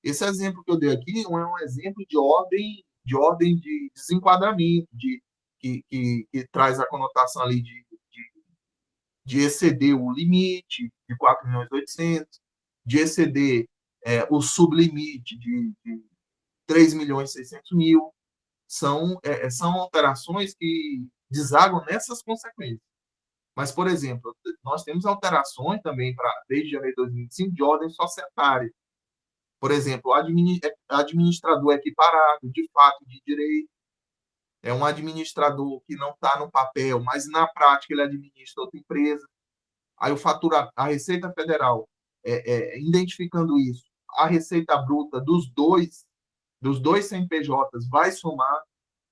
Speaker 3: Esse exemplo que eu dei aqui é um exemplo de ordem de desenquadramento, que traz a conotação ali de exceder o limite de 4.800.000, de exceder o sublimite de 3.600.000. São alterações que desagam nessas consequências. Mas, por exemplo, nós temos alterações também desde janeiro de 2025 de ordem societária. Por exemplo, administrador equiparado, de fato, de direito. É um administrador que não está no papel, mas na prática ele administra outra empresa. Aí a Receita Federal, identificando isso, a receita bruta dos dois CNPJs vai somar,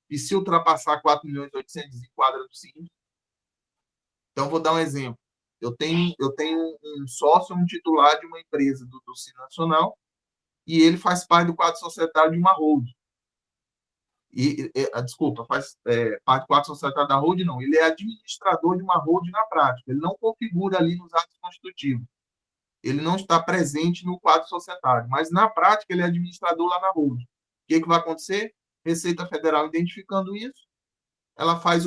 Speaker 3: e se ultrapassar 4.800.000, enquadra do Simples. Então, vou dar um exemplo. Eu tenho um sócio, um titular de uma empresa do Simples Nacional, e ele faz parte do quadro societário de uma holding. Desculpa, faz parte do quadro societário da holding, não. Ele é administrador de uma holding na prática. Ele não configura ali nos atos constitutivos. Ele não está presente no quadro societário, mas na prática ele é administrador lá na holding. O que vai acontecer? Receita Federal identificando isso, ela faz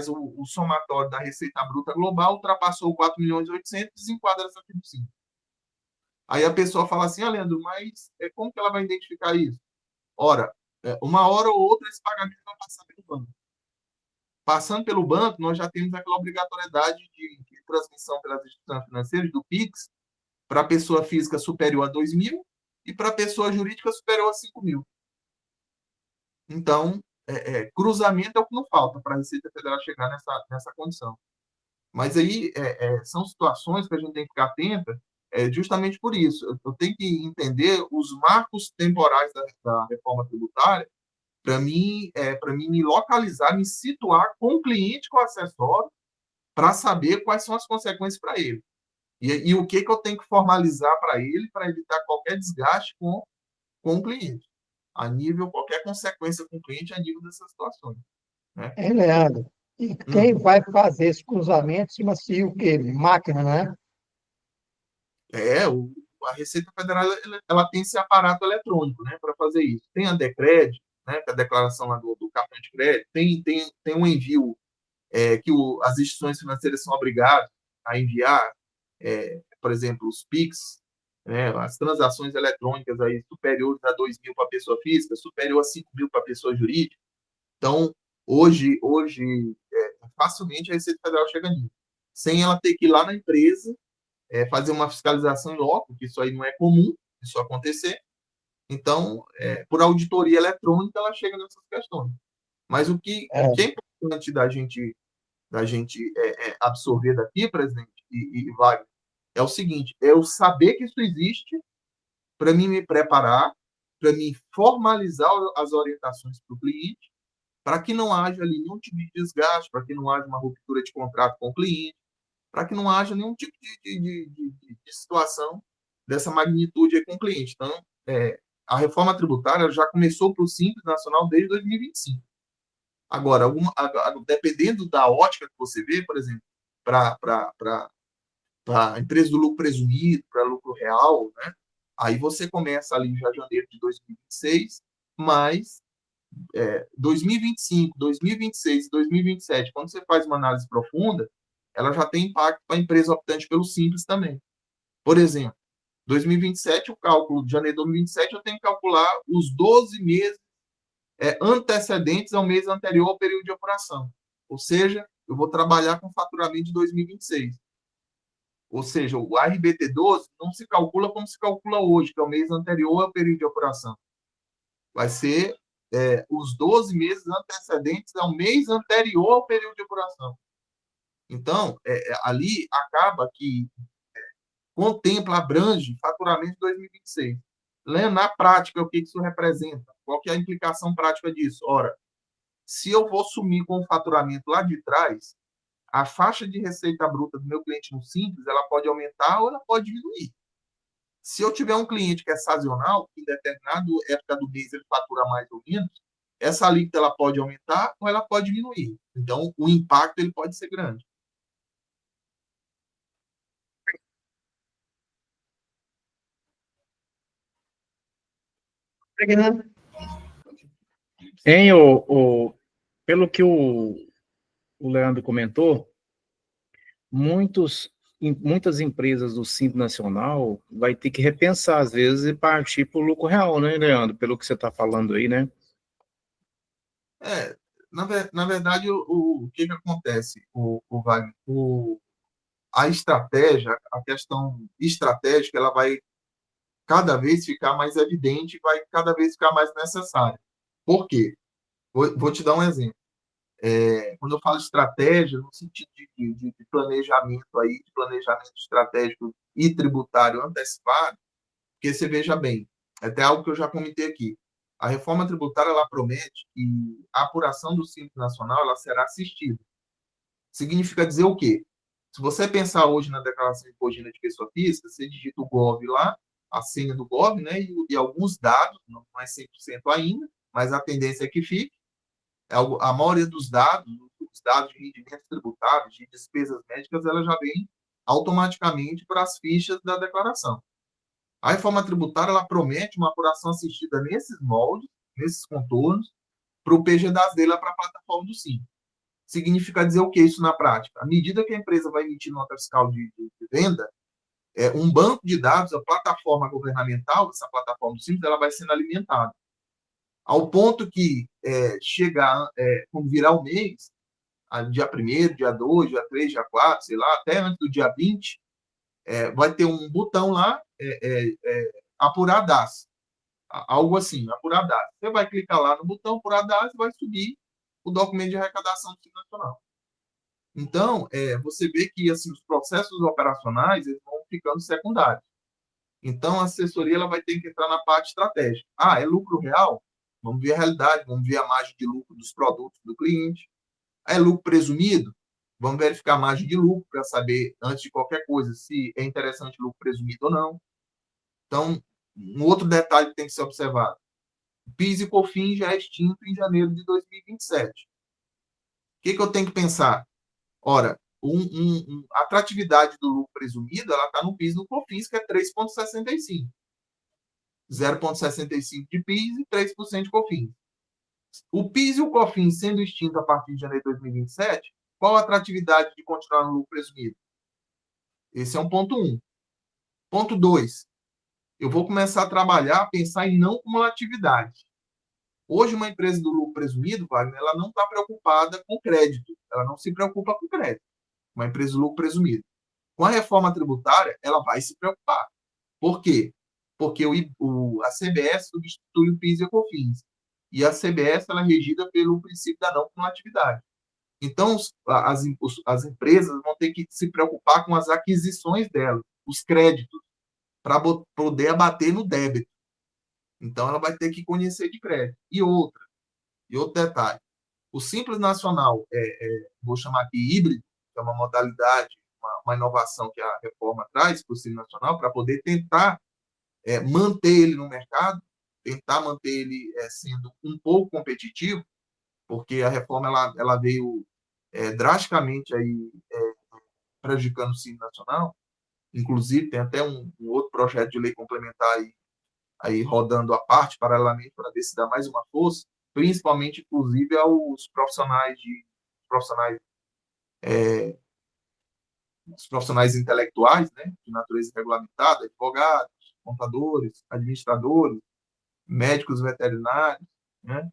Speaker 3: o somatório da Receita Bruta Global, ultrapassou 4.800.000, desenquadra essa fiducia. Aí a pessoa fala assim, Leandro, mas como que ela vai identificar isso? Ora, uma hora ou outra esse pagamento vai passar pelo banco. Passando pelo banco, nós já temos aquela obrigatoriedade de transmissão pelas instituições financeiras do PIX para a pessoa física superior a 2.000 e para a pessoa jurídica superior a 5.000. Então, cruzamento é o que não falta para a Receita Federal chegar nessa condição. Mas aí são situações que a gente tem que ficar atenta justamente por isso. Eu tenho que entender os marcos temporais da reforma tributária para mim me localizar, me situar com o cliente, com o acessório, para saber quais são as consequências para ele. E o que eu tenho que formalizar para ele para evitar qualquer desgaste com o cliente. Qualquer consequência com o cliente a nível dessas situações. Né?
Speaker 1: Leandro, e quem vai fazer esse cruzamento chama-se o quê? Máquina, né?
Speaker 3: A Receita Federal ela tem esse aparato eletrônico, né, para fazer isso. Tem a Decred, né, que é a declaração lá do cartão de crédito, tem um envio que as instituições financeiras são obrigadas a enviar, por exemplo, os PIX, né, as transações eletrônicas aí superiores a 2.000 para pessoa física, superior a 5.000 para pessoa jurídica. Então, hoje facilmente a Receita Federal chega nisso, sem ela ter que ir lá na empresa fazer uma fiscalização em loco, que isso aí não é comum, isso acontecer. Então, por auditoria eletrônica, ela chega nessas questões. Mas o que é importante da gente absorver daqui, presidente e Wagner, é o seguinte, é eu saber que isso existe para mim me preparar, para mim formalizar as orientações para o cliente, para que não haja ali nenhum tipo de desgaste, para que não haja uma ruptura de contrato com o cliente, para que não haja nenhum tipo de situação dessa magnitude com o cliente. Então, a reforma tributária já começou para o Simples Nacional desde 2025. Agora, dependendo da ótica que você vê, por exemplo, para a empresa do lucro presumido, para lucro real, né? Aí você começa ali já em janeiro de 2026, mas 2025, 2026 e 2027, quando você faz uma análise profunda, ela já tem impacto para a empresa optante pelo Simples também. Por exemplo, 2027, o cálculo de janeiro de 2027, eu tenho que calcular os 12 meses antecedentes ao mês anterior ao período de apuração. Ou seja, eu vou trabalhar com faturamento de 2026. Ou seja, o RBT12 não se calcula como se calcula hoje, que é o mês anterior ao período de apuração. Vai ser os 12 meses antecedentes ao mês anterior ao período de apuração. Então, ali acaba que contempla, abrange faturamento de 2026. Na prática, o que isso representa? Qual que é a implicação prática disso? Ora, se eu vou sumir com o faturamento lá de trás, a faixa de receita bruta do meu cliente no Simples, ela pode aumentar ou ela pode diminuir. Se eu tiver um cliente que é sazonal, que em determinada época do mês ele fatura mais ou menos, essa alíquota ela pode aumentar ou ela pode diminuir. Então, o impacto ele pode ser grande.
Speaker 5: Pelo que o Leandro comentou, muitas empresas do Simples Nacional vai ter que repensar, às vezes, e partir para o lucro real, né, Leandro? Pelo que você está falando aí, né?
Speaker 3: Na verdade, o que acontece, o Wagner? A estratégia, a questão estratégica, ela vai cada vez ficar mais evidente, vai cada vez ficar mais necessária. Por quê? Vou te dar um exemplo. Quando eu falo estratégia, no sentido de planejamento aí, de planejamento estratégico e tributário antecipado, porque você veja bem, até algo que eu já comentei aqui. A reforma tributária ela promete que a apuração do Simples Nacional ela será assistida. Significa dizer o quê? Se você pensar hoje na declaração de imposto de renda de pessoa física, você digita o GOV lá, a senha do GOV, né, e alguns dados, não é 100% ainda, mas a tendência é que fique. A maioria dos dados, os dados de rendimentos tributáveis, de despesas médicas, ela já vem automaticamente para as fichas da declaração. A reforma tributária, ela promete uma apuração assistida nesses moldes, nesses contornos, para o PG das leis, para a plataforma do Simples. Significa dizer o que isso na prática? À medida que a empresa vai emitir nota fiscal de venda, um banco de dados, a plataforma governamental, essa plataforma do Simples, ela vai sendo alimentada. Ao ponto que quando virar o mês, dia 1º, dia 2, dia 3, dia 4, sei lá, até antes do dia 20, vai ter um botão lá, apurar DAS. Algo assim, apurar DAS. Você vai clicar lá no botão apurar DAS e vai subir o documento de arrecadação do Simples Nacional. Então, você vê que assim, os processos operacionais eles vão ficando secundários. Então, a assessoria ela vai ter que entrar na parte estratégica. É lucro real? Vamos ver a realidade, vamos ver a margem de lucro dos produtos do cliente. É lucro presumido? Vamos verificar a margem de lucro para saber, antes de qualquer coisa, se é interessante lucro presumido ou não. Então, um outro detalhe que tem que ser observado. O PIS e COFINS já é extinto em janeiro de 2027. O que eu tenho que pensar? Ora, a atratividade do lucro presumido ela está no PIS e no COFINS, que é 3,65. 0,65 de PIS e 3% de COFINS. O PIS e o COFINS sendo extinto a partir de janeiro de 2027, qual a atratividade de continuar no lucro presumido? Esse é um ponto 1. Ponto 2. Eu vou começar a trabalhar, pensar em não cumulatividade. Hoje, uma empresa do lucro presumido, Wagner, ela não está preocupada com crédito. Ela não se preocupa com crédito. Uma empresa do lucro presumido. Com a reforma tributária, ela vai se preocupar. Por quê? Porque a CBS substitui o PIS e o COFINS. E a CBS ela é regida pelo princípio da não cumulatividade. Então, as empresas vão ter que se preocupar com as aquisições delas, os créditos, para poder abater no débito. Então, ela vai ter que conhecer de crédito. E outro detalhe, o Simples Nacional, vou chamar aqui híbrido, que é uma modalidade, uma inovação que a reforma traz para o Simples Nacional, para poder tentar manter ele no mercado, tentar manter ele sendo um pouco competitivo, porque a reforma ela veio drasticamente aí, prejudicando o Simples Nacional. Inclusive, tem até um outro projeto de lei complementar aí rodando à parte, paralelamente, para ver se dá mais uma força, principalmente, inclusive, aos profissionais os profissionais intelectuais, né, de natureza regulamentada, advogados, contadores, administradores, médicos veterinários, né,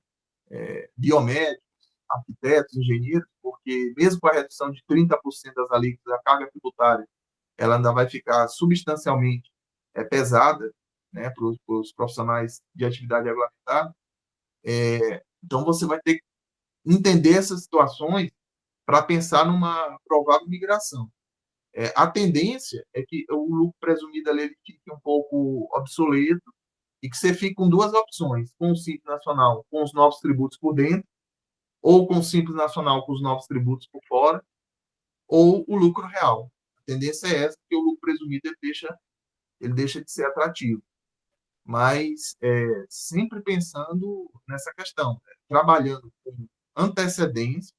Speaker 3: biomédicos, arquitetos, engenheiros, porque mesmo com a redução de 30% das alíquotas da carga tributária, ela ainda vai ficar substancialmente pesada, né, para os profissionais de atividade regulamentada. Então, você vai ter que entender essas situações para pensar numa provável migração. A tendência é que o lucro presumido ali ele fique um pouco obsoleto e que você fique com duas opções, com o Simples Nacional com os novos tributos por dentro, ou com o Simples Nacional com os novos tributos por fora, ou o lucro real. A tendência é essa, porque o lucro presumido ele deixa de ser atrativo. Mas sempre pensando nessa questão, trabalhando com antecedência,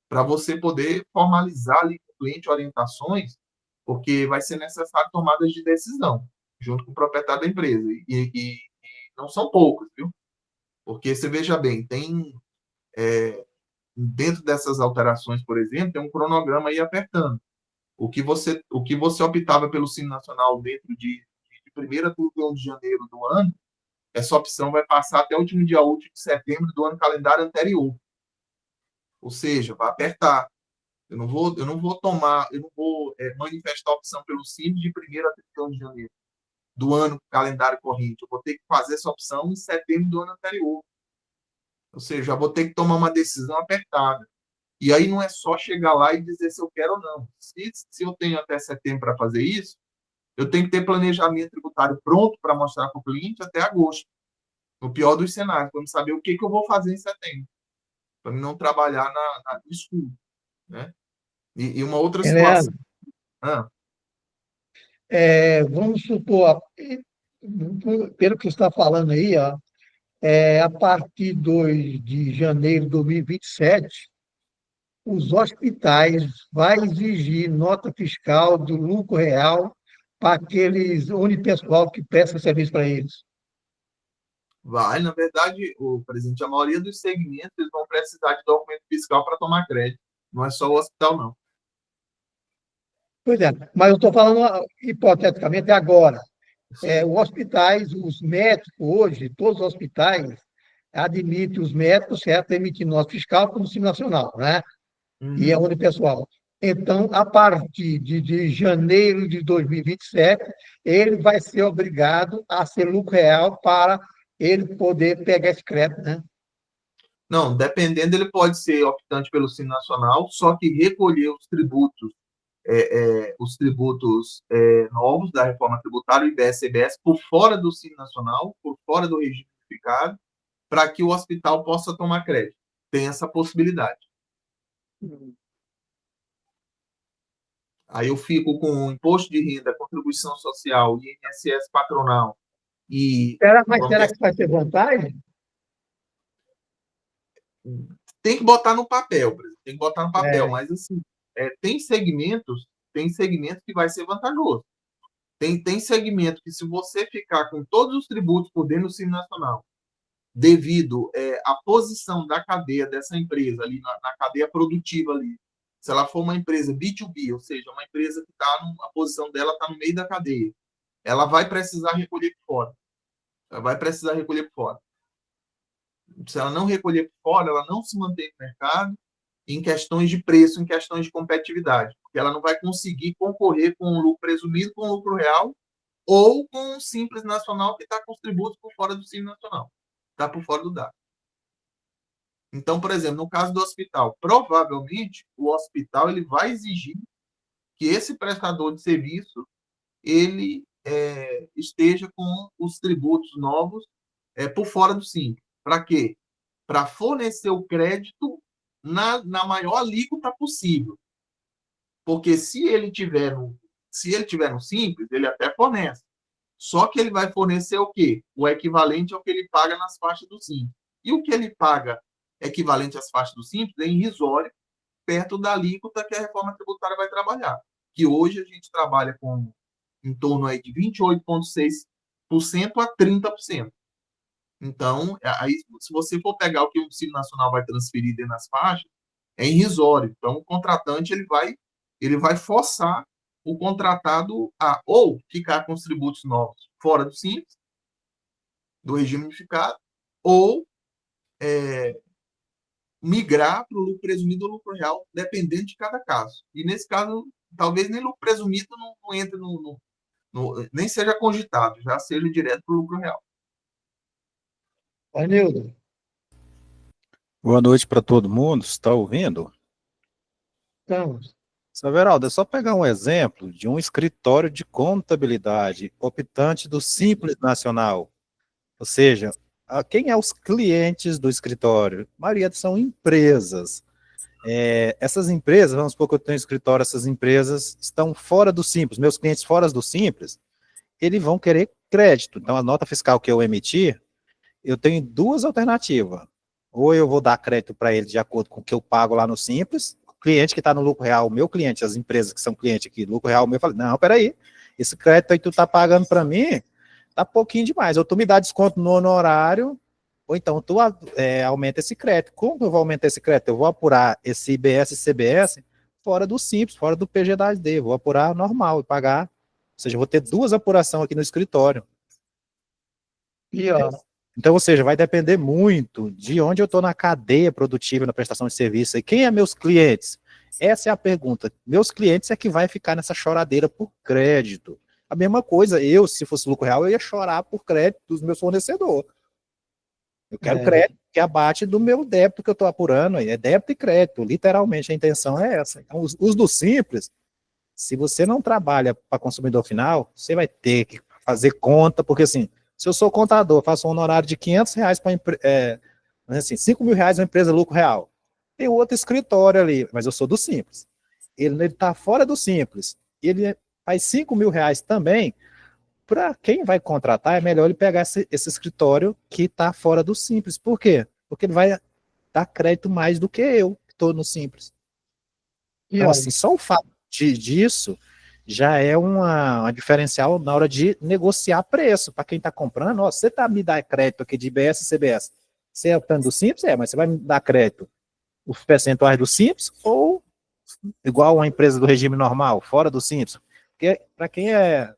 Speaker 3: para você poder formalizar ali com o cliente orientações, porque vai ser necessário tomadas de decisão, junto com o proprietário da empresa. E não são poucas, viu? Porque você veja bem, tem dentro dessas alterações, por exemplo, tem um cronograma aí apertando. O que você optava pelo Simples Nacional dentro de 1º a 31 de janeiro do ano, essa opção vai passar até o último dia útil de setembro do ano calendário anterior. Ou seja, vai apertar. Eu não vou manifestar a opção pelo Simples de 1º a 31 de janeiro do ano calendário corrente. Eu vou ter que fazer essa opção em setembro do ano anterior. Ou seja, já vou ter que tomar uma decisão apertada. E aí não é só chegar lá e dizer se eu quero ou não. Se eu tenho até setembro para fazer isso, eu tenho que ter planejamento tributário pronto para mostrar para o cliente até agosto. No pior dos cenários, para saber o que eu vou fazer em setembro. Para não trabalhar no escuro. Né? E uma outra situação.
Speaker 1: Leandro,
Speaker 3: Ah,
Speaker 1: vamos supor, pelo que você está falando aí, ó, a partir de 2 de janeiro de 2027, os hospitais vão exigir nota fiscal do lucro real para aqueles unipessoal que presta serviço para eles.
Speaker 3: vai, na verdade, o presidente, a maioria dos segmentos eles vão precisar de documento fiscal para tomar crédito. Não é só o hospital, não.
Speaker 1: Pois é, mas eu estou falando hipoteticamente agora.
Speaker 3: Sim.
Speaker 1: Os hospitais, os médicos hoje, todos os hospitais admitem os médicos, certo, emitindo nota fiscal como Simples Nacional, né? E é
Speaker 3: Uhum.
Speaker 1: unipessoal. Então, a partir de janeiro de 2027, ele vai ser obrigado a ser lucro real para ele poder pegar esse crédito, né?
Speaker 3: Não, dependendo, ele pode ser optante pelo Simples Nacional, só que recolher os tributos novos da reforma tributária, o IBS, CBS, por fora do Simples Nacional, por fora do regime unificado, para que o hospital possa tomar crédito. Tem essa possibilidade. Aí eu fico com imposto de renda, contribuição social, INSS patronal e
Speaker 1: Mas será que vai ter vantagem?
Speaker 3: tem que botar no papel, tem que botar no papel,
Speaker 1: É,
Speaker 3: mas assim, tem segmentos que vai ser vantajoso. Tem segmento que se você ficar com todos os tributos por dentro do Simples Nacional, devido à posição da cadeia dessa empresa ali, na cadeia produtiva ali, se ela for uma empresa B2B, ou seja, uma empresa que a posição dela está no meio da cadeia, ela vai precisar recolher por fora. Ela vai precisar recolher por fora. Se ela não recolher por fora, ela não se mantém no mercado em questões de preço, em questões de competitividade, porque ela não vai conseguir concorrer com o lucro presumido, com o lucro real, ou com o Simples Nacional que está com os tributos por fora do Simples Nacional, está por fora do DARF. Então, por exemplo, no caso do hospital, provavelmente o hospital ele vai exigir que esse prestador de serviço ele esteja com os tributos novos por fora do Simples. Para quê? Para fornecer o crédito na maior alíquota possível. Porque se ele tiver no Simples, ele até fornece. Só que ele vai fornecer o quê? O equivalente ao que ele paga nas faixas do Simples. E o que ele paga equivalente às faixas do Simples é irrisório, perto da alíquota que a reforma tributária vai trabalhar. Que hoje a gente trabalha com em torno aí de 28,6% a 30%. Então, aí, se você for pegar o que o Simples Nacional vai transferir dentro das faixas, é irrisório. Então, o contratante ele vai forçar o contratado a ou ficar com os tributos novos fora do Simples, do regime unificado, ou migrar para o lucro presumido ou lucro real, dependendo de cada caso. E nesse caso, talvez nem lucro presumido não entre nem seja cogitado, já seja direto para o lucro real.
Speaker 1: Anildo,
Speaker 6: Boa noite para todo mundo, está ouvindo?
Speaker 1: estamos.
Speaker 6: Saveraldo, é só pegar um exemplo de um escritório de contabilidade optante do Simples Nacional. Ou seja, quem é os clientes do escritório? A maioria são empresas. Essas empresas, vamos supor que eu tenho um escritório, essas empresas estão fora do Simples, meus clientes fora do Simples, eles vão querer crédito. Então, a nota fiscal que eu emitir, eu tenho duas alternativas. Ou eu vou dar crédito para ele de acordo com o que eu pago lá no Simples, o cliente que está no lucro real, o meu cliente, as empresas que são clientes aqui, lucro real meu, eu falo, não, peraí, esse crédito aí que tu tá pagando para mim, tá pouquinho demais, ou tu me dá desconto no honorário, ou então tu aumenta esse crédito. Como eu vou aumentar esse crédito? Eu vou apurar esse IBS e CBS fora do Simples, fora do PG da ASD, vou apurar normal e pagar, ou seja, eu vou ter duas apurações aqui no escritório.
Speaker 1: E, ó,
Speaker 6: Então, ou seja, vai depender muito de onde eu estou na cadeia produtiva, na prestação de serviço. E quem é meus clientes? Essa é a pergunta. Meus clientes é que vai ficar nessa choradeira por crédito. A mesma coisa, se fosse lucro real, eu ia chorar por crédito dos meus fornecedores. Eu quero crédito que abate do meu débito que eu estou apurando. É débito e crédito, literalmente a intenção é essa. Então, os do Simples, se você não trabalha para consumidor final, você vai ter que fazer conta, porque assim, se eu sou contador, faço um honorário de R$500 para assim, R$5.000 uma empresa lucro real. Tem outro escritório ali, mas eu sou do Simples. ele está fora do Simples, ele faz R$ 5.000 também, para quem vai contratar, é melhor ele pegar esse escritório que está fora do Simples. Por quê? Porque ele vai dar crédito mais do que eu, que estou no Simples.
Speaker 1: E
Speaker 6: Então,
Speaker 1: olha,
Speaker 6: assim, só o fato disso já é uma diferencial na hora de negociar preço. Para quem está comprando, ó, você está me dando crédito aqui de IBS e CBS. Você é o plano do Simples? É, mas você vai me dar crédito os percentuais do Simples ou igual uma empresa do regime normal, fora do Simples? Porque para quem a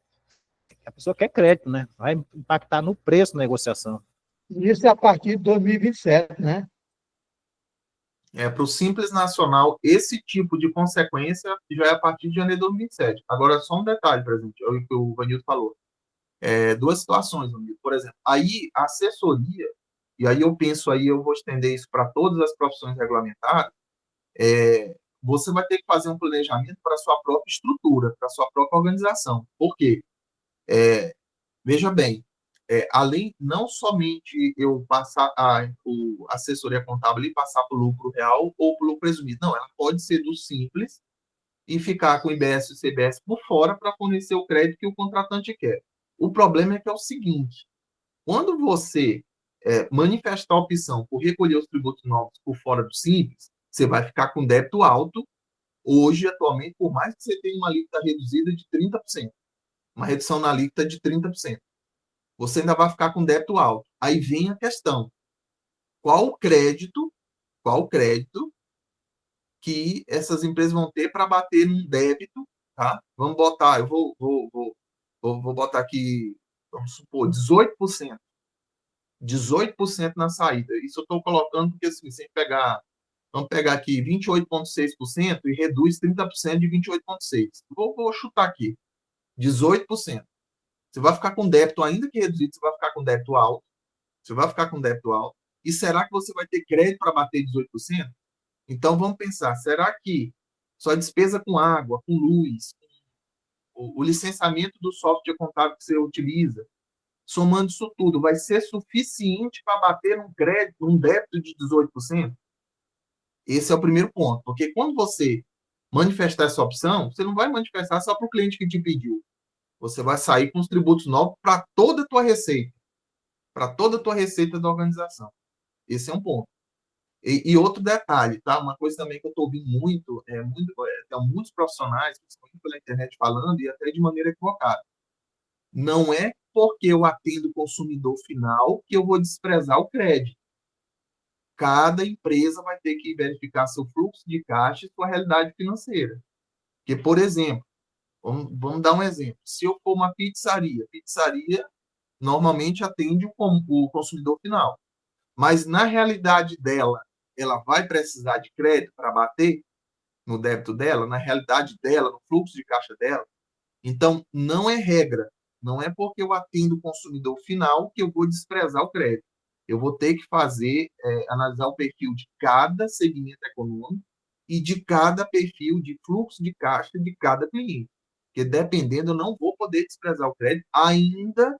Speaker 6: pessoa quer crédito, né? Vai impactar no preço da negociação.
Speaker 1: isso é a partir de 2027, né?
Speaker 3: Para o Simples Nacional, esse tipo de consequência já é a partir de janeiro de 2007. Agora, só um detalhe, por exemplo, é o que o Vanildo falou. Duas situações, Vanildo. Por exemplo, aí a assessoria, e aí eu penso, aí eu vou estender isso para todas as profissões regulamentadas, você vai ter que fazer um planejamento para a sua própria estrutura, para a sua própria organização. Por quê? Veja bem, além, não somente eu passar a assessoria contábil e passar para o lucro real ou para o lucro presumido. Não, ela pode ser do Simples e ficar com o IBS e o CBS por fora para fornecer o crédito que o contratante quer. O problema é que é o seguinte, quando você manifestar a opção por recolher os tributos novos por fora do Simples, você vai ficar com débito alto, hoje, atualmente, por mais que você tenha uma alíquota reduzida de 30%, uma redução na alíquota de 30%. Você ainda vai ficar com débito alto. Aí vem a questão, qual o crédito que essas empresas vão ter para bater num débito, tá? Vamos botar, eu vou botar aqui, vamos supor, 18%. 18% na saída. Isso eu estou colocando porque, assim, vamos pegar aqui 28,6% e reduz 30% de 28,6%. Vou chutar aqui, 18%. Você vai ficar com débito, ainda que reduzido, você vai ficar com débito alto. Você vai ficar com débito alto. E será que você vai ter crédito para bater 18%? Então, vamos pensar, será que sua despesa com água, com luz, o licenciamento do software contábil que você utiliza, somando isso tudo, vai ser suficiente para bater um crédito, um débito de 18%? Esse é o primeiro ponto. Porque quando você manifestar essa opção, você não vai manifestar só para o cliente que te pediu. Você vai sair com os tributos novos para toda a tua receita. Para toda a tua receita da organização. Esse é um ponto. E outro detalhe, tá? Uma coisa também que eu estou ouvindo tem muitos profissionais, principalmente pela internet, falando, e até de maneira equivocada. Não é porque eu atendo o consumidor final que eu vou desprezar o crédito. Cada empresa vai ter que verificar seu fluxo de caixa e sua realidade financeira. Porque, por exemplo, vamos dar um exemplo. Se eu for uma pizzaria normalmente atende o consumidor final. Mas, na realidade dela, ela vai precisar de crédito para bater no débito dela, na realidade dela, no fluxo de caixa dela. Então, não é regra. Não é porque eu atendo o consumidor final que eu vou desprezar o crédito. Eu vou ter que analisar o perfil de cada segmento econômico e de cada perfil de fluxo de caixa de cada cliente. Porque, dependendo, eu não vou poder desprezar o crédito, ainda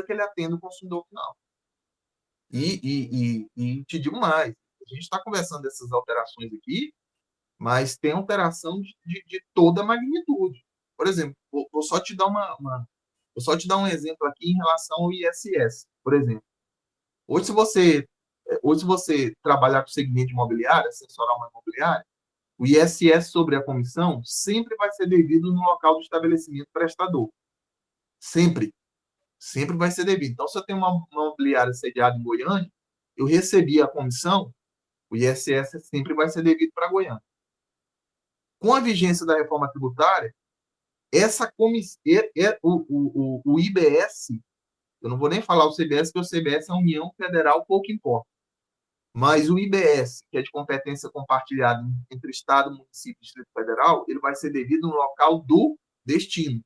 Speaker 3: que ele atenda o consumidor final. E te digo mais, a gente está conversando dessas alterações aqui, mas tem alteração de toda a magnitude. Por exemplo, vou só te dar vou só te dar um exemplo aqui em relação ao ISS, por exemplo. Hoje, se você trabalhar com o segmento imobiliário, assessorar uma imobiliária, o ISS sobre a comissão sempre vai ser devido no local do estabelecimento prestador. Sempre. Sempre vai ser devido. Então, se eu tenho uma imobiliária sediada em Goiânia, eu recebi a comissão, o ISS sempre vai ser devido para Goiânia. Com a vigência da reforma tributária, essa comissão, o IBS, eu não vou nem falar o CBS, porque o CBS é a União Federal, pouco importa. Mas o IBS, que é de competência compartilhada entre Estado, município e Distrito Federal, ele vai ser devido no local do destino.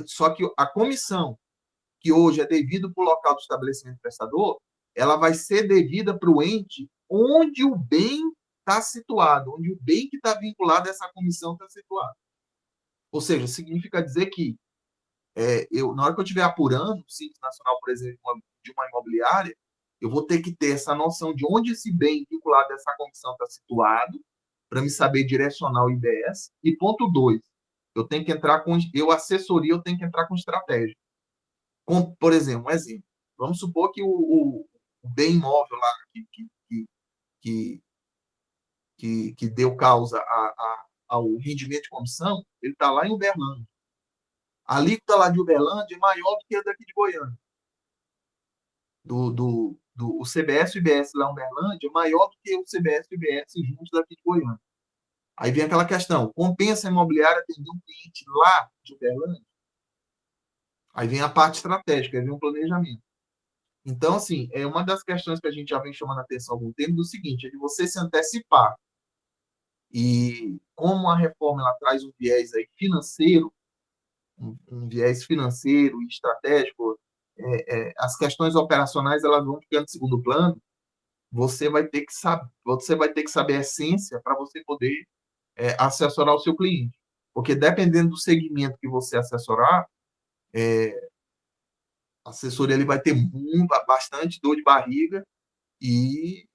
Speaker 3: Só que a comissão, que hoje é devido para o local do estabelecimento prestador, ela vai ser devida para o ente onde o bem está situado, onde o bem que está vinculado a essa comissão está situado. Ou seja, significa dizer que na hora que eu estiver apurando o Simples Nacional, por exemplo, de uma imobiliária, eu vou ter que ter essa noção de onde esse bem vinculado a essa comissão está situado para me saber direcionar o IBS. E ponto 2, eu tenho que entrar com... assessoria, eu tenho que entrar com estratégia. Por exemplo, vamos supor que o bem imóvel lá que deu causa ao rendimento de comissão, ele está lá em Uberlândia. A alíquota lá de Uberlândia é maior do que a daqui de Goiânia. O CBS e o IBS lá em Uberlândia é maior do que o CBS e o IBS juntos daqui de Goiânia. Aí vem aquela questão, compensa a imobiliária atender um cliente lá de Uberlândia? Aí vem a parte estratégica, aí vem o planejamento. Então, assim, é uma das questões que a gente já vem chamando a atenção há algum tempo, do seguinte, é de você se antecipar. E como a reforma ela traz um viés aí financeiro, um viés financeiro e estratégico, as questões operacionais elas vão ficando em segundo plano, você vai ter que saber a essência para você poder assessorar o seu cliente. Porque dependendo do segmento que você assessorar, a assessoria ele vai ter bastante dor de barriga e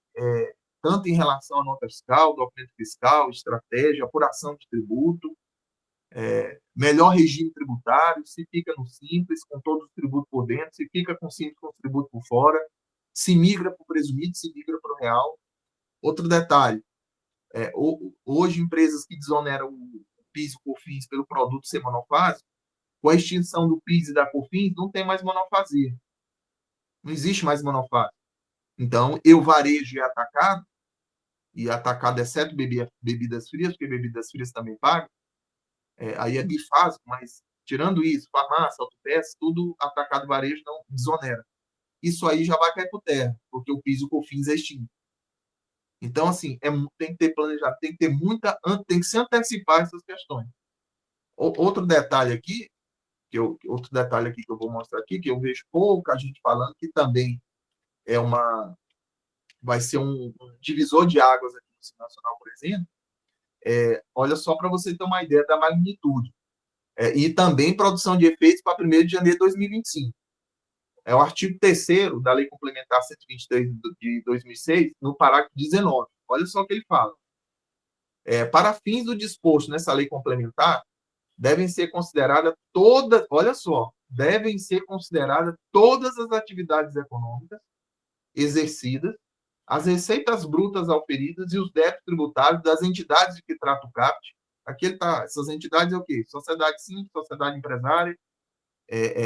Speaker 3: tanto em relação à nota fiscal, documento fiscal, estratégia, apuração de tributo, melhor regime tributário, se fica no Simples, com todos os tributos por dentro, se fica com o Simples com os tributos por fora, se migra para o presumido, se migra para o real. Outro detalhe, hoje empresas que desoneram o PIS e o COFINS pelo produto ser monofásico, com a extinção do PIS e da COFINS, não tem mais monofasia. Não existe mais monofásico. Então, eu varejo e atacado exceto bebidas frias, porque bebidas frias também pagam, aí é bifásico, mas tirando isso, farmácia, autopeças, tudo atacado varejo não desonera. Isso aí já vai cair por terra, porque o PIS e o COFINS é extinto. Então, assim, tem que ter planejado, tem que se antecipar essas questões. Outro detalhe aqui que eu vou mostrar aqui, que eu vejo pouca gente falando, que também vai ser um divisor de águas aqui no Simples Nacional, por exemplo. Olha só para você ter uma ideia da magnitude. E também produção de efeitos para 1º de janeiro de 2025. É o artigo 3º da Lei Complementar 123 de 2006, no parágrafo 19. Olha só o que ele fala. Para fins do disposto nessa lei complementar, devem ser consideradas todas as atividades econômicas exercidas, as receitas brutas auferidas e os débitos tributários das entidades de que trata o CAPT. Aqui essas entidades é o quê? Sociedade simples, sociedade empresária,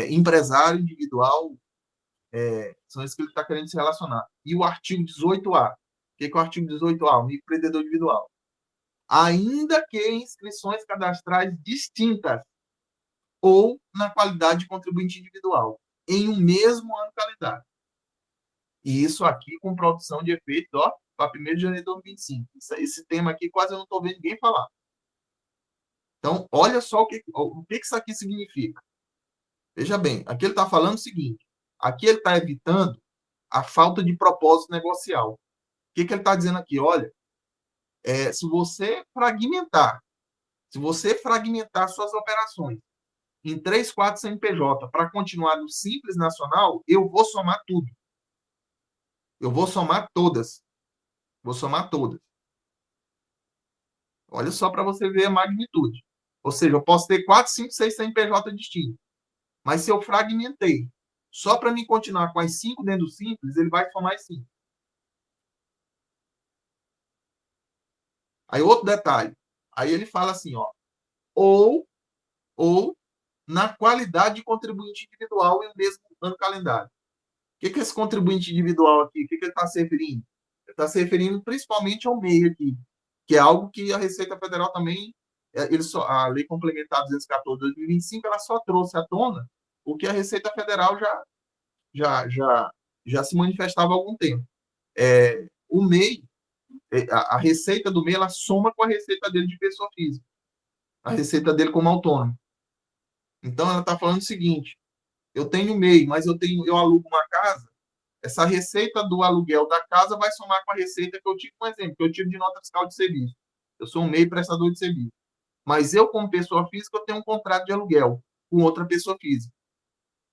Speaker 3: empresário individual, são esses que ele está querendo se relacionar. E o artigo 18A. O que é o artigo 18A? O microempreendedor individual. Ainda que em inscrições cadastrais distintas ou na qualidade de contribuinte individual, em um mesmo ano calendário. E isso aqui com produção de efeitos para 1º de janeiro de 2025. Esse tema aqui quase eu não estou vendo ninguém falar. Então, olha só o que isso aqui significa. Veja bem, aqui ele está falando o seguinte, aqui ele está evitando a falta de propósito negocial. O que ele está dizendo aqui? Olha, se você fragmentar suas operações em 3, 4 CNPJ para continuar no Simples Nacional, eu vou somar tudo. Eu vou somar todas. Olha só para você ver a magnitude. Ou seja, eu posso ter 4, 5, 6 CNPJ distintos. Mas se eu fragmentei só para mim continuar com as 5 dentro do Simples, ele vai somar as 5. Aí outro detalhe. Aí ele fala assim, ou na qualidade de contribuinte individual em um mesmo ano calendário. O que é esse contribuinte individual aqui? O que ele está se referindo? Ele está se referindo principalmente ao MEI aqui, que é algo que a Receita Federal também, a Lei Complementar 214 de 2025, ela só trouxe à tona o que a Receita Federal já se manifestava há algum tempo. O MEI, a receita do MEI, ela soma com a receita dele de pessoa física, a receita dele como autônomo. Então, ela está falando o seguinte, eu tenho MEI, mas eu alugo uma casa, essa receita do aluguel da casa vai somar com a receita que eu tive, por exemplo, que eu tive de nota fiscal de serviço. Eu sou um MEI prestador de serviço. Mas eu, como pessoa física, eu tenho um contrato de aluguel com outra pessoa física.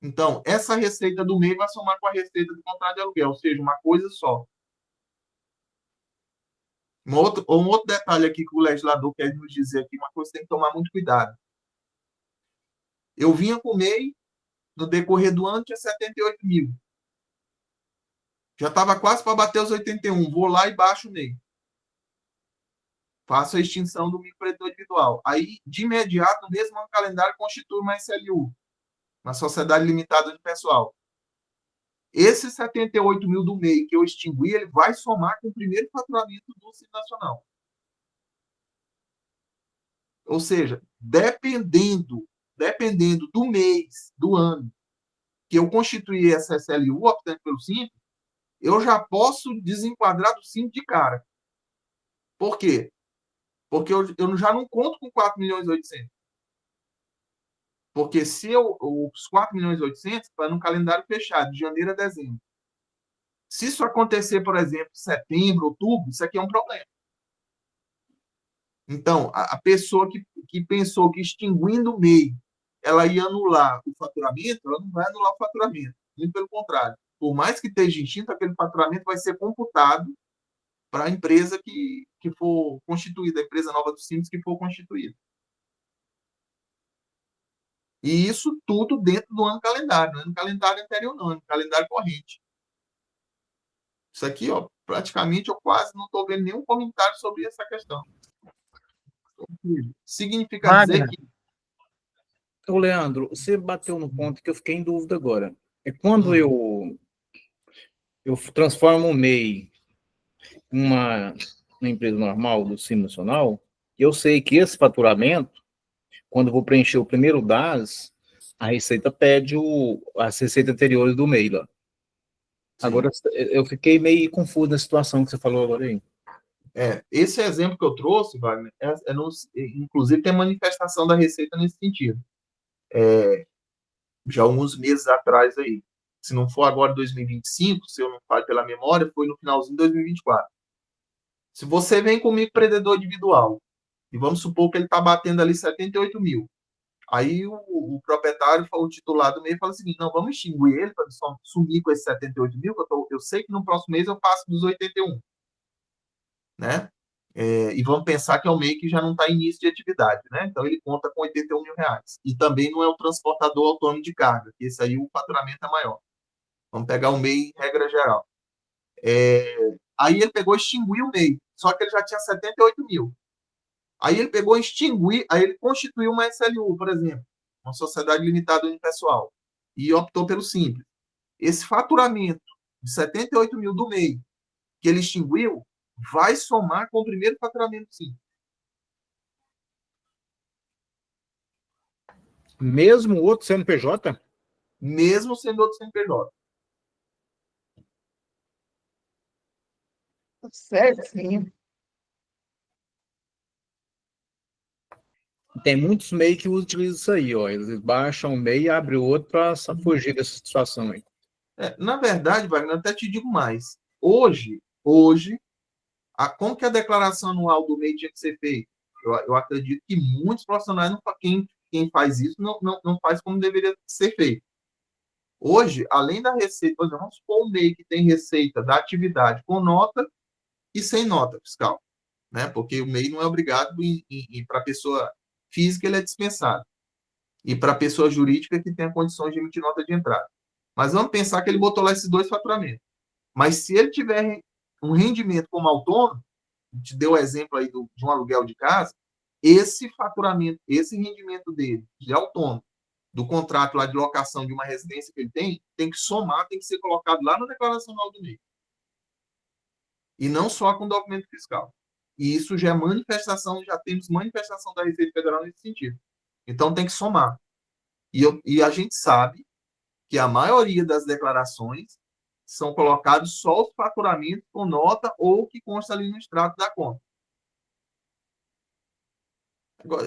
Speaker 3: Então, essa receita do MEI vai somar com a receita do contrato de aluguel, ou seja, uma coisa só. Um outro detalhe aqui que o legislador quer nos dizer aqui, uma coisa que tem que tomar muito cuidado. Eu vinha com o MEI, no decorrer do ano tinha 78 mil. Já estava quase para bater os 81. Vou lá e baixo o MEI. Faço a extinção do microempreendedor individual. Aí, de imediato, no mesmo ano calendário, constitui uma SLU, uma sociedade limitada de pessoal. Esse 78 mil do MEI que eu extingui, ele vai somar com o primeiro faturamento do Simples Nacional. Ou seja, dependendo do mês, do ano, que eu constituir essa SLU, optando pelo Simples, eu já posso desenquadrar do Simples de cara. Por quê? Porque eu já não conto com 4 milhões e 800. Porque se os 4 milhões e 800 está no calendário fechado, de janeiro a dezembro. Se isso acontecer, por exemplo, setembro, outubro, isso aqui é um problema. Então, a pessoa que pensou que extinguindo o MEI, ela ia anular o faturamento, ela não vai anular o faturamento. Muito pelo contrário. Por mais que esteja extinto, aquele faturamento vai ser computado para a empresa que for constituída, a empresa nova do Simples que for constituída. E isso tudo dentro do ano calendário, não é no calendário anterior, não, é no calendário corrente. Isso aqui, ó, praticamente eu quase não estou vendo nenhum comentário sobre essa questão. Significa dizer que...
Speaker 5: Ô, Leandro, você bateu no ponto que eu fiquei em dúvida agora. É quando eu transformo o MEI em uma empresa normal do Simples Nacional, eu sei que esse faturamento, quando eu vou preencher o primeiro DAS, a Receita pede as receitas anteriores do MEI lá. Sim. Agora, eu fiquei meio confuso na situação que você falou agora aí.
Speaker 3: Esse exemplo que eu trouxe, Wagner, inclusive tem manifestação da Receita nesse sentido. Já alguns meses atrás aí. Se não for agora 2025, se eu não falho pela memória, foi no finalzinho de 2024. Se você vem comigo, empreendedor individual, e vamos supor que ele está batendo ali 78 mil. Aí o proprietário, o titular do MEI, fala o seguinte: não, vamos extinguir ele para sumir com esses 78 mil, eu sei que no próximo mês eu passo dos 81. Né? E vamos pensar que é um MEI que já não está em início de atividade, né? Então ele conta com 81 mil reais. E também não é o transportador autônomo de carga, que esse aí o faturamento é maior. Vamos pegar o MEI em regra geral. Aí ele pegou e extinguiu o MEI, só que ele já tinha 78 mil. Aí ele pegou e extinguiu, aí ele constituiu uma SLU, por exemplo, uma sociedade limitada unipessoal, e optou pelo Simples. Esse faturamento de 78 mil do MEI que ele extinguiu vai somar com o primeiro faturamento Simples.
Speaker 5: Mesmo o outro CNPJ?
Speaker 3: Mesmo sendo outro CNPJ.
Speaker 1: Certo, sim.
Speaker 5: Tem muitos MEI que utilizam isso aí, ó. Eles baixam o MEI e abrem o outro para fugir dessa situação aí.
Speaker 3: Na verdade, Wagner, eu até te digo mais. Hoje, como que a declaração anual do MEI tinha que ser feita? Eu acredito que muitos profissionais, quem faz isso, não faz como deveria ser feito. Hoje, além da receita, por exemplo, vamos supor um MEI que tem receita da atividade com nota e sem nota fiscal, né? Porque o MEI não é obrigado, para a pessoa física, ele é dispensado. E para a pessoa jurídica que tenha condições de emitir nota de entrada. Mas vamos pensar que ele botou lá esses dois faturamentos. Mas se ele tiver um rendimento como autônomo, te deu o exemplo aí de um aluguel de casa, esse faturamento, esse rendimento dele, de autônomo, do contrato lá de locação de uma residência que ele tem que somar, tem que ser colocado lá na declaração anual do MEI. E não só com documento fiscal. E isso já é manifestação, já temos manifestação da Receita Federal nesse sentido. Então tem que somar. E a gente sabe que a maioria das declarações são colocados só os faturamentos com nota ou que consta ali no extrato da conta.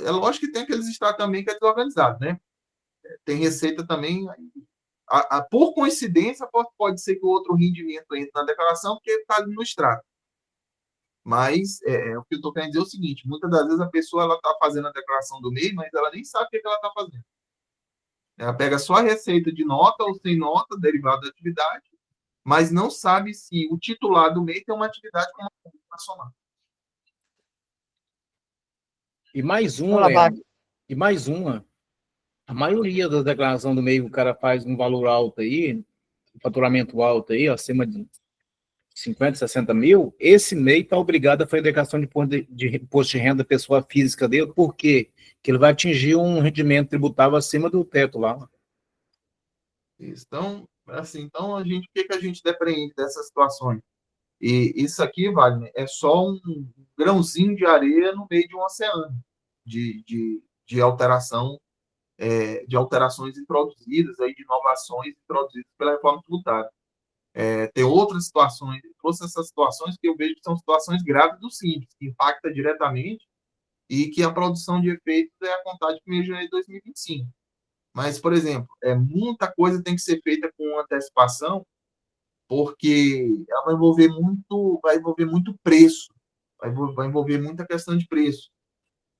Speaker 3: É lógico que tem aqueles extratos também que é desorganizado, né? Tem receita também. Por coincidência, pode ser que o outro rendimento entre na declaração porque está ali no extrato. Mas o que eu estou querendo dizer é o seguinte: muitas das vezes a pessoa está fazendo a declaração do MEI, mas ela nem sabe o que ela está fazendo. Ela pega só a receita de nota ou sem nota, derivado da atividade, mas não sabe se o titular do MEI tem uma atividade como para somar.
Speaker 5: E mais uma,
Speaker 1: Fala,
Speaker 5: Léo,
Speaker 1: Wagner.
Speaker 5: e mais uma. A maioria das declarações do meio que o cara faz um valor alto aí, um faturamento alto aí, acima de 50, 60 mil, esse MEI está obrigado a fazer declaração de imposto de renda da pessoa física dele, por quê? Porque ele vai atingir um rendimento tributável acima do teto lá.
Speaker 3: Isso. Então, assim, então o que a gente depreende dessas situações? E isso aqui, Wagner, é só um grãozinho de areia no meio de um oceano de alteração, de alterações introduzidas, aí, de inovações introduzidas pela reforma tributária. Tem outras situações, todas essas situações que eu vejo que são situações graves do Simples, que impacta diretamente e que a produção de efeitos é a contagem de 1º de janeiro de 2025. Mas, por exemplo, muita coisa tem que ser feita com antecipação, porque ela vai envolver muito preço, vai envolver muita questão de preço.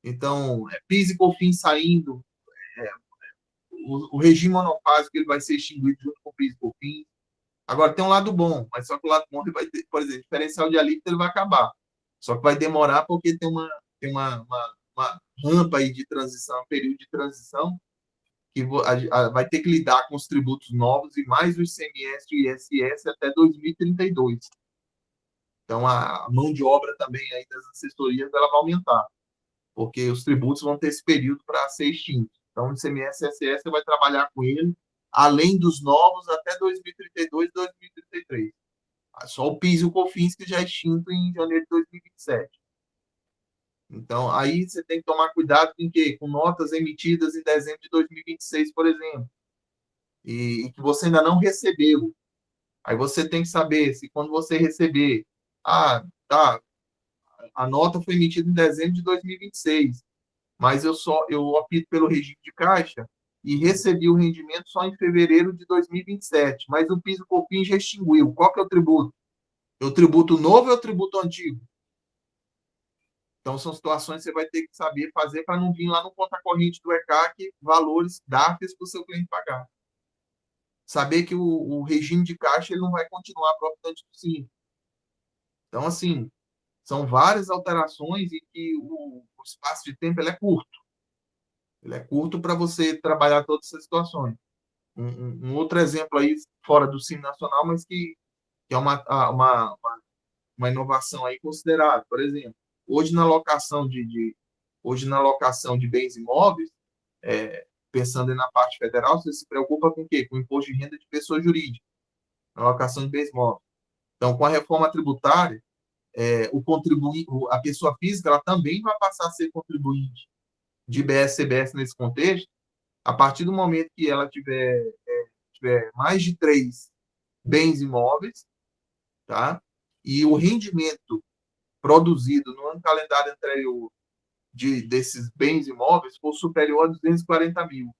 Speaker 3: Então, PIS e COFINS saindo, é, o regime monofásico ele vai ser extinguido junto com o PIS e COFINS. Agora, tem um lado bom, mas só que o lado bom ele vai ter, por exemplo, o diferencial de alíquota ele vai acabar. Só que vai demorar porque tem uma rampa aí de transição, um período de transição, que vai ter que lidar com os tributos novos e mais o ICMS e o ISS até 2032. Então, a mão de obra também aí das assessorias ela vai aumentar, porque os tributos vão ter esse período para ser extintos. Então, o ICMS e ISS você vai trabalhar com ele, além dos novos, até 2032 e 2033. Só o PIS e o COFINS que já é extinto em janeiro de 2027. Então, aí você tem que tomar cuidado com o quê? Com notas emitidas em dezembro de 2026, por exemplo, e que você ainda não recebeu. Aí você tem que saber se quando você receber, tá, a nota foi emitida em dezembro de 2026, mas eu opto pelo regime de caixa e recebi o rendimento só em fevereiro de 2027, mas o PIS e o COFINS já extinguiu. Qual que é o tributo? É o tributo novo ou é o tributo antigo? Então, são situações que você vai ter que saber fazer para não vir lá no conta corrente do ECAC valores DARFs para o seu cliente pagar. Saber que o regime de caixa ele não vai continuar profitante do Simples. Então, assim, são várias alterações e que o espaço de tempo ele é curto. Ele é curto para você trabalhar todas essas situações. Um outro exemplo aí, fora do Simples Nacional, mas que é uma inovação aí considerável. Por exemplo, hoje na locação de bens imóveis, pensando na parte federal, você se preocupa com o quê? Com o imposto de renda de pessoa jurídica, na locação de bens imóveis. Então, com a reforma tributária, a pessoa física ela também vai passar a ser contribuinte de IBS e CBS nesse contexto, a partir do momento que ela tiver mais de 3 bens imóveis, tá? E o rendimento produzido no ano calendário anterior desses bens imóveis for superior a 240 mil.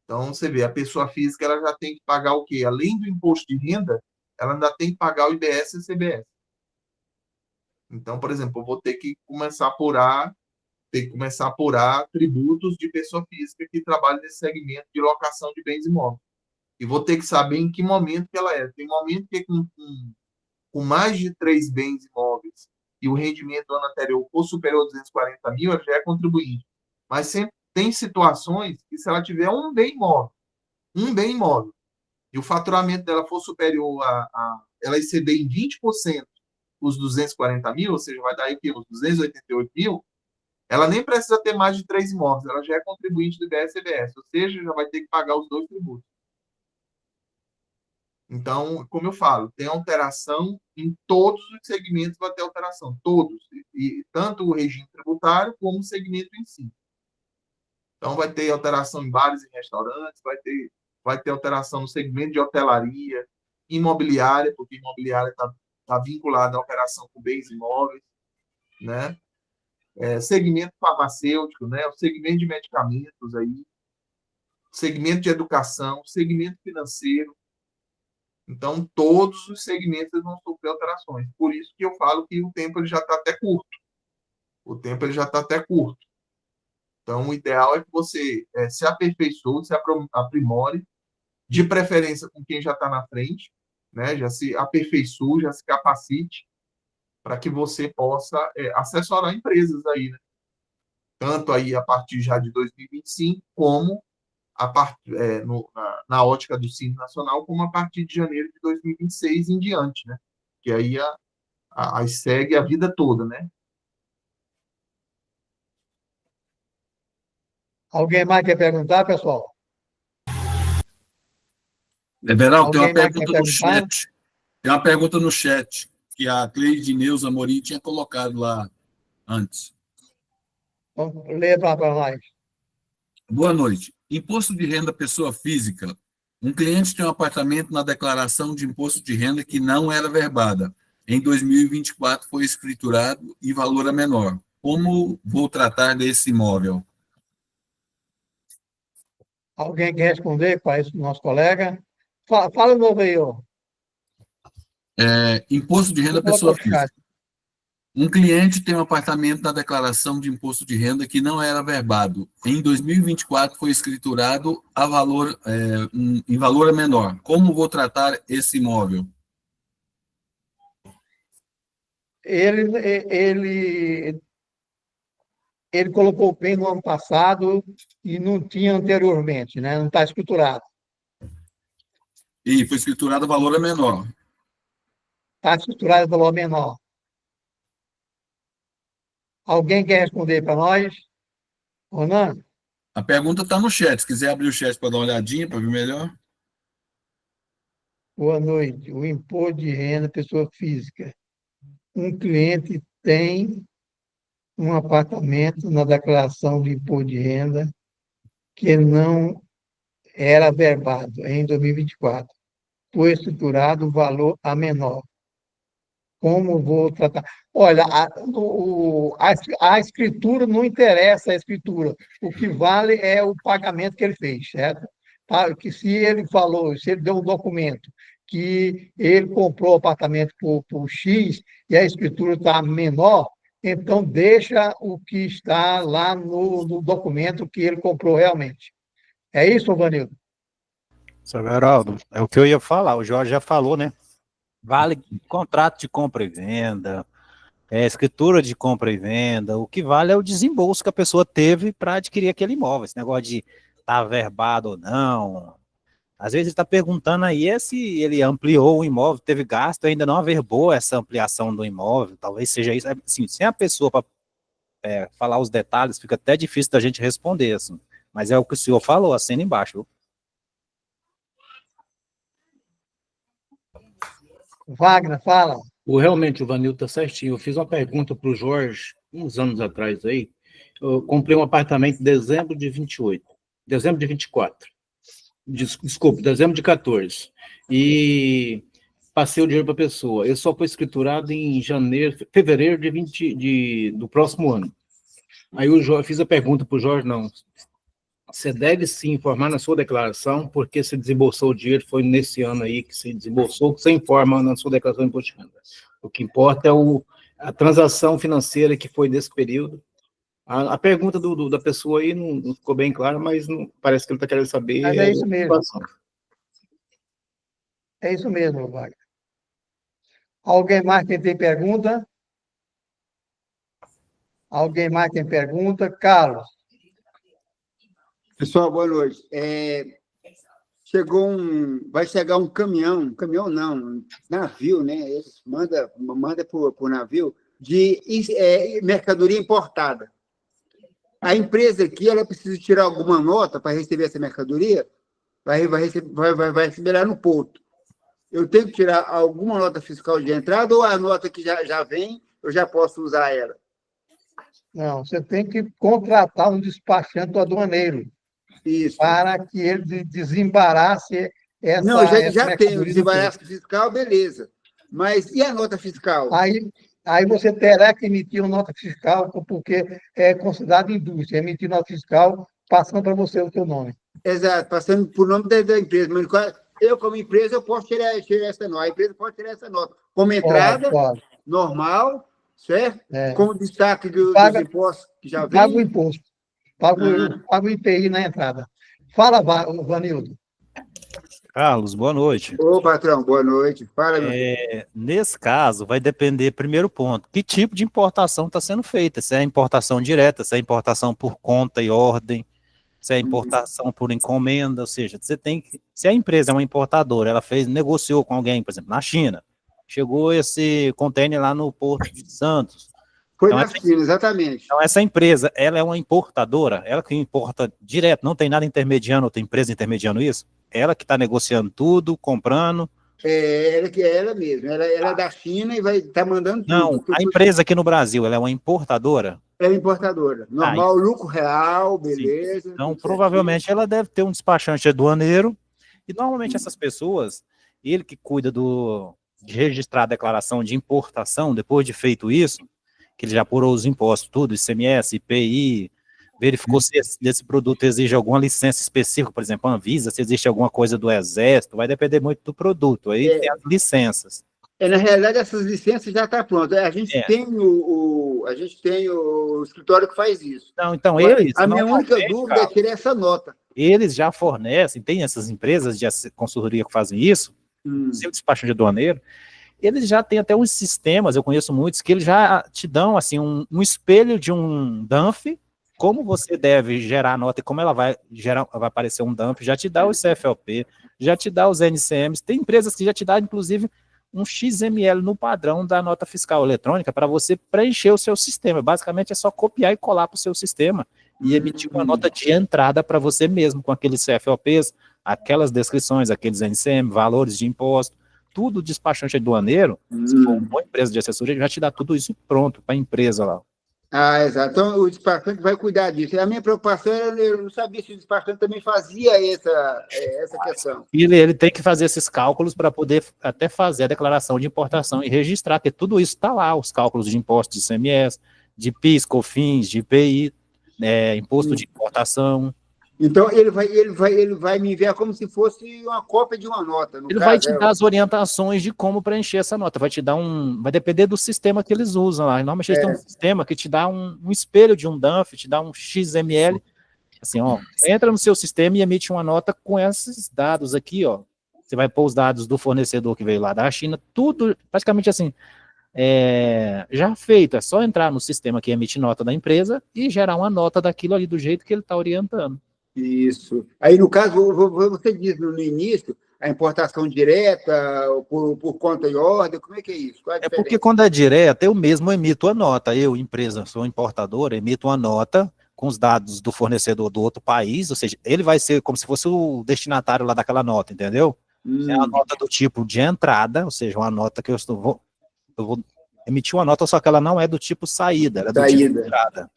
Speaker 3: Então, você vê, a pessoa física ela já tem que pagar o quê? Além do imposto de renda, ela ainda tem que pagar o IBS e o CBS. Então, por exemplo, eu vou ter que começar a apurar tributos de pessoa física que trabalha nesse segmento de locação de bens imóveis. E vou ter que saber em que momento que ela é. Tem momento que com mais de 3 bens imóveis e o rendimento do ano anterior for superior a 240 mil, ela já é contribuinte. Mas sempre tem situações que, se ela tiver um bem imóvel, e o faturamento dela for superior ela exceder em 20% os 240 mil, ou seja, vai dar aí os 288 mil, ela nem precisa ter mais de 3 imóveis, ela já é contribuinte do IBS e CBS, ou seja, já vai ter que pagar os 2 tributos. Então, como eu falo, tem alteração em todos os segmentos, vai ter alteração, todos, e tanto o regime tributário como o segmento em si. Então, vai ter alteração em bares e restaurantes, vai ter alteração no segmento de hotelaria, imobiliária, porque imobiliária está vinculada à operação com bens imóveis, né? Segmento farmacêutico, né? O segmento de medicamentos aí, segmento de educação, segmento financeiro. Então, todos os segmentos vão sofrer alterações. Por isso que eu falo que o tempo ele já está até curto. O tempo ele já está até curto. Então, o ideal é que você se aperfeiçoe, se aprimore, de preferência com quem já está na frente, né? Já se aperfeiçoe, já se capacite, para que você possa assessorar empresas aí, né? tanto aí a partir já de 2025, como na ótica do Simples Nacional, como a partir de janeiro de 2026 em diante, né? Que aí aí segue a vida toda, né?
Speaker 1: Alguém mais quer perguntar, pessoal?
Speaker 4: Everaldo, tem uma
Speaker 1: Alguém mais quer
Speaker 4: pergunta no
Speaker 1: perguntar?
Speaker 4: chat. Tem uma pergunta no chat que a Cleide Neuza Amorim tinha colocado lá antes.
Speaker 1: Então, lê para nós.
Speaker 4: Boa noite. Imposto de renda pessoa física. Um cliente tem um apartamento na declaração de imposto de renda que não era verbada. Em 2024 foi escriturado e valor é menor. Como vou tratar desse imóvel?
Speaker 1: Alguém quer responder para isso, nosso colega? Fala de novo aí, ó.
Speaker 4: Imposto de renda
Speaker 1: Vou colocar
Speaker 4: pessoa
Speaker 1: o
Speaker 4: física.
Speaker 1: chat.
Speaker 4: Um cliente tem um apartamento na declaração de imposto de renda que não era verbado. Em 2024 foi escriturado em valor menor. Como vou tratar esse imóvel?
Speaker 1: Ele colocou bem no ano passado e não tinha anteriormente, né? Não está escriturado.
Speaker 4: E foi escriturado valor menor.
Speaker 1: Está escriturado em valor menor. Alguém quer responder para nós? Ronan?
Speaker 4: A pergunta está no chat. Se quiser abrir o chat para dar uma olhadinha, para ver melhor.
Speaker 1: Boa noite. O imposto de renda pessoa física. Um cliente tem um apartamento na declaração de imposto de renda que não era verbado em 2024. Foi estruturado o valor a menor. Como vou tratar? Olha, a escritura não interessa a escritura. O que vale é o pagamento que ele fez, certo? Tá? Que se ele falou, se ele deu um documento que ele comprou o apartamento por X e a escritura está menor, então deixa o que está lá no documento que ele comprou realmente. É isso, Vanildo?
Speaker 6: Seu Everaldo, é o que eu ia falar, o Jorge já falou, né? Vale contrato de compra e venda, escritura de compra e venda, o que vale é o desembolso que a pessoa teve para adquirir aquele imóvel, esse negócio de estar verbado ou não. Às vezes ele está perguntando aí se ele ampliou o imóvel, teve gasto, ainda não averbou essa ampliação do imóvel, talvez seja isso. Assim, sem a pessoa para falar os detalhes, fica até difícil da gente responder, assim. Mas é o que o senhor falou, assina embaixo, viu?
Speaker 1: Wagner, fala.
Speaker 5: Realmente, o Vanil está certinho. Eu fiz uma pergunta para o Jorge, uns anos atrás aí. Eu comprei um apartamento em dezembro de 28, dezembro de 24. Desculpa, dezembro de 14. E passei o dinheiro para a pessoa. Ele só foi escriturado em fevereiro do próximo ano. Aí o Jorge, fiz a pergunta para o Jorge, não. Você deve sim informar na sua declaração, porque se desembolsou o dinheiro, foi nesse ano aí que se desembolsou, que você informa na sua declaração de imposto de renda. O que importa é a transação financeira que foi desse período. A pergunta da pessoa aí não ficou bem clara, mas parece que ele está querendo saber.
Speaker 1: Mas é isso mesmo. É isso mesmo, Wagner. Alguém mais que tem pergunta? Alguém mais tem pergunta? Carlos.
Speaker 7: Pessoal, boa noite. Vai chegar um caminhão não, navio, né? Eles manda por navio de mercadoria importada. A empresa aqui, ela precisa tirar alguma nota para receber essa mercadoria, vai receber lá no porto. Eu tenho que tirar alguma nota fiscal de entrada ou a nota que já vem, eu já posso usar ela?
Speaker 1: Não, você tem que contratar um despachante aduaneiro.
Speaker 7: Isso.
Speaker 1: Para que ele desembarace essa
Speaker 7: Não, já tem o
Speaker 1: desembaraço
Speaker 7: fiscal, beleza. Mas e a nota fiscal?
Speaker 1: Aí você terá que emitir uma nota fiscal, porque é considerado indústria, emitir nota fiscal passando para você o seu nome.
Speaker 7: Exato, passando por nome da empresa. Mas eu, como empresa, eu posso tirar essa nota. A empresa pode tirar essa nota. Como entrada, pode. Normal, certo? Como destaque dos impostos que já vem.
Speaker 1: Paga o imposto. Paga o IPI na entrada. Fala, Vanildo.
Speaker 6: Carlos, boa noite.
Speaker 7: Ô, patrão, boa noite. Fala, meu filho.
Speaker 6: Nesse caso, vai depender, primeiro ponto, que tipo de importação está sendo feita, se é importação direta, se é importação por conta e ordem, se é importação por encomenda, ou seja, você tem que, se a empresa é uma importadora, ela negociou com alguém, por exemplo, na China, chegou esse container lá no Porto de Santos.
Speaker 7: Foi
Speaker 6: Então,
Speaker 7: na China, exatamente.
Speaker 6: Então, essa empresa, ela é uma importadora, ela que importa direto, não tem nada intermediando, outra empresa intermediando isso, ela que está negociando tudo, comprando.
Speaker 7: Ela que é ela mesma. Ela é da China e vai estar mandando tudo.
Speaker 6: Não, a empresa aqui no Brasil, ela é uma importadora?
Speaker 7: Ela é importadora. Normal, lucro real, beleza.
Speaker 6: Então, provavelmente, ela deve ter um despachante aduaneiro, e normalmente essas pessoas, ele que cuida de registrar a declaração de importação, depois de feito isso, que ele já apurou os impostos, tudo, ICMS, IPI, verificou se esse produto exige alguma licença específica, por exemplo, Anvisa, se existe alguma coisa do Exército, vai depender muito do produto, aí tem as licenças.
Speaker 7: Na realidade, essas licenças já estão prontas. A gente tem o escritório que faz isso.
Speaker 6: Não, então eles...
Speaker 7: A minha única dúvida é tirar essa nota.
Speaker 6: Eles já fornecem, tem essas empresas de consultoria que fazem isso, seu despacho de aduaneiro, eles já têm até uns sistemas, eu conheço muitos, que eles já te dão assim, um espelho de um DANF, como você deve gerar a nota e como ela vai aparecer um DANF, já te dá o CFLP, já te dá os NCMs, tem empresas que já te dão, inclusive, um XML no padrão da nota fiscal eletrônica para você preencher o seu sistema. Basicamente é só copiar e colar para o seu sistema e emitir uma nota de entrada para você mesmo, com aqueles CFLPs, aquelas descrições, aqueles NCM, valores de imposto, tudo despachante aduaneiro, se for uma empresa de assessoria, já te dá tudo isso pronto para a empresa lá.
Speaker 7: Exato. Então, o despachante vai cuidar disso. E a minha preocupação era, eu não sabia se o despachante também fazia essa questão.
Speaker 6: Ele tem que fazer esses cálculos para poder até fazer a declaração de importação e registrar, porque tudo isso está lá, os cálculos de impostos de ICMS, de PIS, COFINS, de IPI, imposto de importação.
Speaker 7: Então, ele vai me enviar como se fosse uma cópia de uma nota.
Speaker 6: Ele vai te dar as orientações de como preencher essa nota. Vai te dar vai depender do sistema que eles usam lá. Normalmente eles têm um sistema que te dá um espelho de um DANF, te dá um XML. Assim, ó, entra no seu sistema e emite uma nota com esses dados aqui, ó. Você vai pôr os dados do fornecedor que veio lá da China, tudo praticamente assim, já feito. É só entrar no sistema que emite nota da empresa e gerar uma nota daquilo ali do jeito que ele está orientando.
Speaker 7: Isso. Aí, no caso, você diz no início, a importação direta, por conta e ordem, como é que é isso?
Speaker 6: É porque quando é direta, eu mesmo emito a nota. Eu, empresa, sou importador, emito uma nota com os dados do fornecedor do outro país, ou seja, ele vai ser como se fosse o destinatário lá daquela nota, entendeu? É a nota do tipo de entrada, ou seja, uma nota que eu vou emitir uma nota, só que ela não é do tipo saída, ela é do tipo entrada.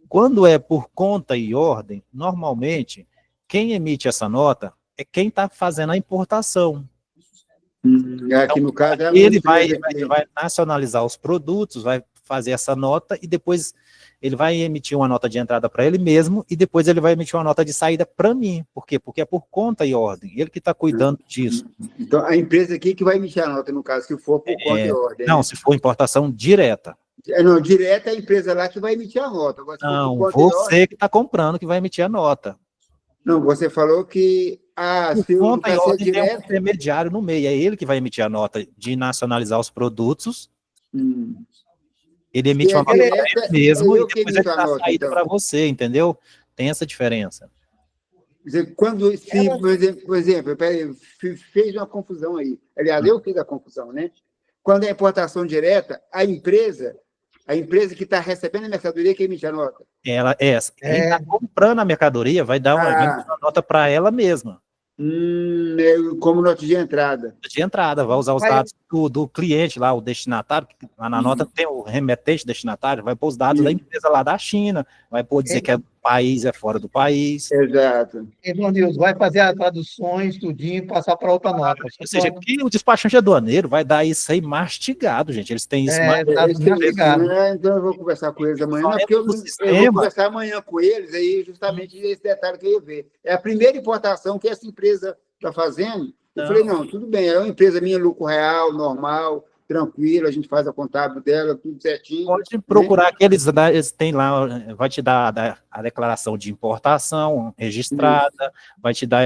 Speaker 6: Quando é por conta e ordem, normalmente, quem emite essa nota é quem está fazendo a importação.
Speaker 7: Aqui no caso,
Speaker 6: ele vai nacionalizar os produtos, vai fazer essa nota e depois ele vai emitir uma nota de entrada para ele mesmo e depois ele vai emitir uma nota de saída para mim. Por quê? Porque é por conta e ordem. Ele que está cuidando disso.
Speaker 7: Então, a empresa aqui que vai emitir a nota, no caso, se for por conta e ordem.
Speaker 6: Não, se for importação direta.
Speaker 7: Não, direta é a empresa lá que vai emitir a nota. Agora,
Speaker 6: não, você que está comprando que vai emitir a nota.
Speaker 7: Não, você falou que
Speaker 6: se conta e ordem tem um intermediário no meio, é ele que vai emitir a nota de nacionalizar os produtos. Ele emite uma nota mesmo e depois ele dá a saída para você, entendeu? Tem essa diferença.
Speaker 7: Quando, por exemplo, fez uma confusão aí. Aliás, eu fiz a confusão, né? Quando é importação direta, a empresa que está recebendo a mercadoria que emite a nota. Quem
Speaker 6: está comprando a mercadoria vai dar uma nota para ela mesma.
Speaker 7: Como nota de entrada.
Speaker 6: De entrada, vai usar os dados do cliente lá, o destinatário, lá na nota tem o remetente destinatário, vai pôr os dados da empresa lá da China, vai pôr dizer que é do país, é fora do país.
Speaker 7: Exato.
Speaker 1: Nilson, vai fazer as traduções, tudinho, e passar para outra nota.
Speaker 6: Ou seja, que o despachante aduaneiro vai dar isso aí mastigado, gente. Eles têm isso
Speaker 7: mastigado. Então eu vou conversar com eles amanhã, porque eu vou conversar amanhã com eles, aí justamente esse detalhe que eu ia ver. É a primeira importação que essa empresa está fazendo. Eu falei, não, tudo bem, é uma empresa minha, lucro real, normal, tranquilo, a gente faz a contábil dela, tudo certinho.
Speaker 6: Pode procurar que eles têm lá, vai te dar a declaração de importação registrada, vai te dar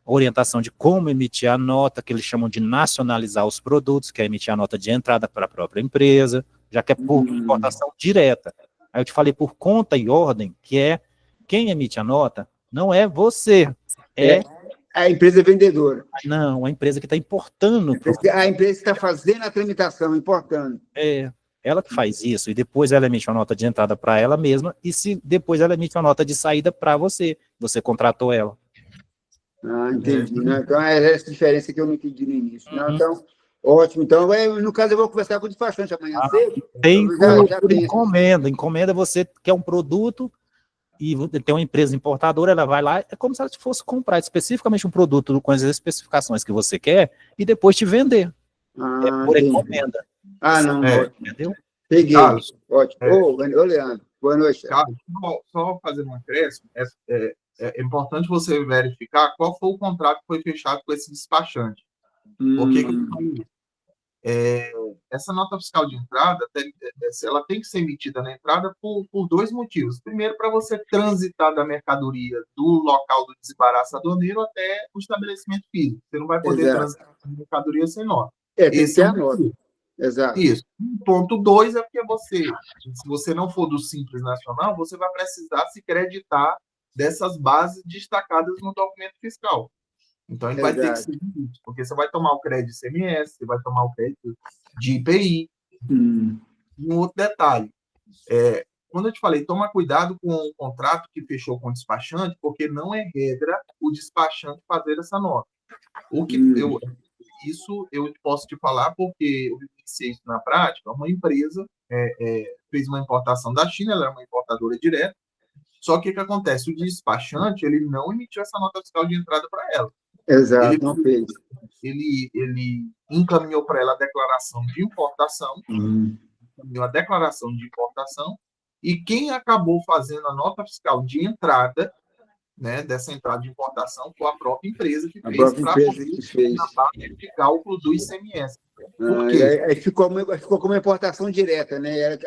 Speaker 6: orientação de como emitir a nota, que eles chamam de nacionalizar os produtos, que é emitir a nota de entrada para a própria empresa, já que é por importação direta. Aí eu te falei por conta e ordem, que é quem emite a nota não é você, é
Speaker 7: a empresa vendedora.
Speaker 6: não, a empresa que está importando.
Speaker 7: A empresa que está fazendo a tramitação, importando.
Speaker 6: É, ela que faz isso, e depois ela emite uma nota de entrada para ela mesma, e se depois ela emite uma nota de saída para você. Você contratou ela.
Speaker 7: Ah, entendi. Né? Então, é essa diferença que eu não entendi no início. Não, então, ótimo. Então, no caso, eu vou conversar com o despachante amanhã cedo.
Speaker 6: Tem
Speaker 7: Já
Speaker 6: por
Speaker 7: tem.
Speaker 6: encomenda. Encomenda, você quer um produto e tem uma empresa importadora, ela vai lá, é como se ela fosse comprar especificamente um produto com as especificações que você quer e depois te vender. É por
Speaker 7: Entendi.
Speaker 6: encomenda.
Speaker 7: Não, ótimo.
Speaker 6: Entendeu?
Speaker 7: Peguei.
Speaker 3: Carlos,
Speaker 7: Ótimo. Ô, Leandro, boa noite.
Speaker 3: Carlos, só fazendo um acréscimo, é importante você verificar qual foi o contrato que foi fechado com esse despachante. Por que que eu falo isso? Essa nota fiscal de entrada, ela tem que ser emitida na entrada por dois motivos. Primeiro, para você transitar da mercadoria do local do desembaraço aduaneiro até o estabelecimento físico. Você não vai poder transitar a mercadoria sem nota.
Speaker 7: Tem que
Speaker 3: Esse
Speaker 7: ter
Speaker 3: é
Speaker 7: a
Speaker 3: o
Speaker 7: nota.
Speaker 3: motivo.
Speaker 7: Exato.
Speaker 3: Isso. Ponto 2 é porque se você não for do Simples Nacional, você vai precisar se creditar dessas bases destacadas no documento fiscal. Então, ele vai ter que ser isso, porque você vai tomar o crédito de ICMS, você vai tomar o crédito de IPI. E um outro detalhe, quando eu te falei, toma cuidado com o contrato que fechou com o despachante, porque não é regra o despachante fazer essa nota. Isso eu posso te falar porque eu vivenciei isso na prática. Uma empresa fez uma importação da China, ela era uma importadora direta, só que o que acontece? O despachante, ele não emitiu essa nota fiscal de entrada para ela.
Speaker 7: Exato, não fez.
Speaker 3: Ele encaminhou para ela a declaração de importação, e quem acabou fazendo a nota fiscal de entrada, né, dessa entrada de importação, foi a própria empresa que fez na base de cálculo do ICMS. Por quê?
Speaker 7: Aí ficou como uma importação direta, né?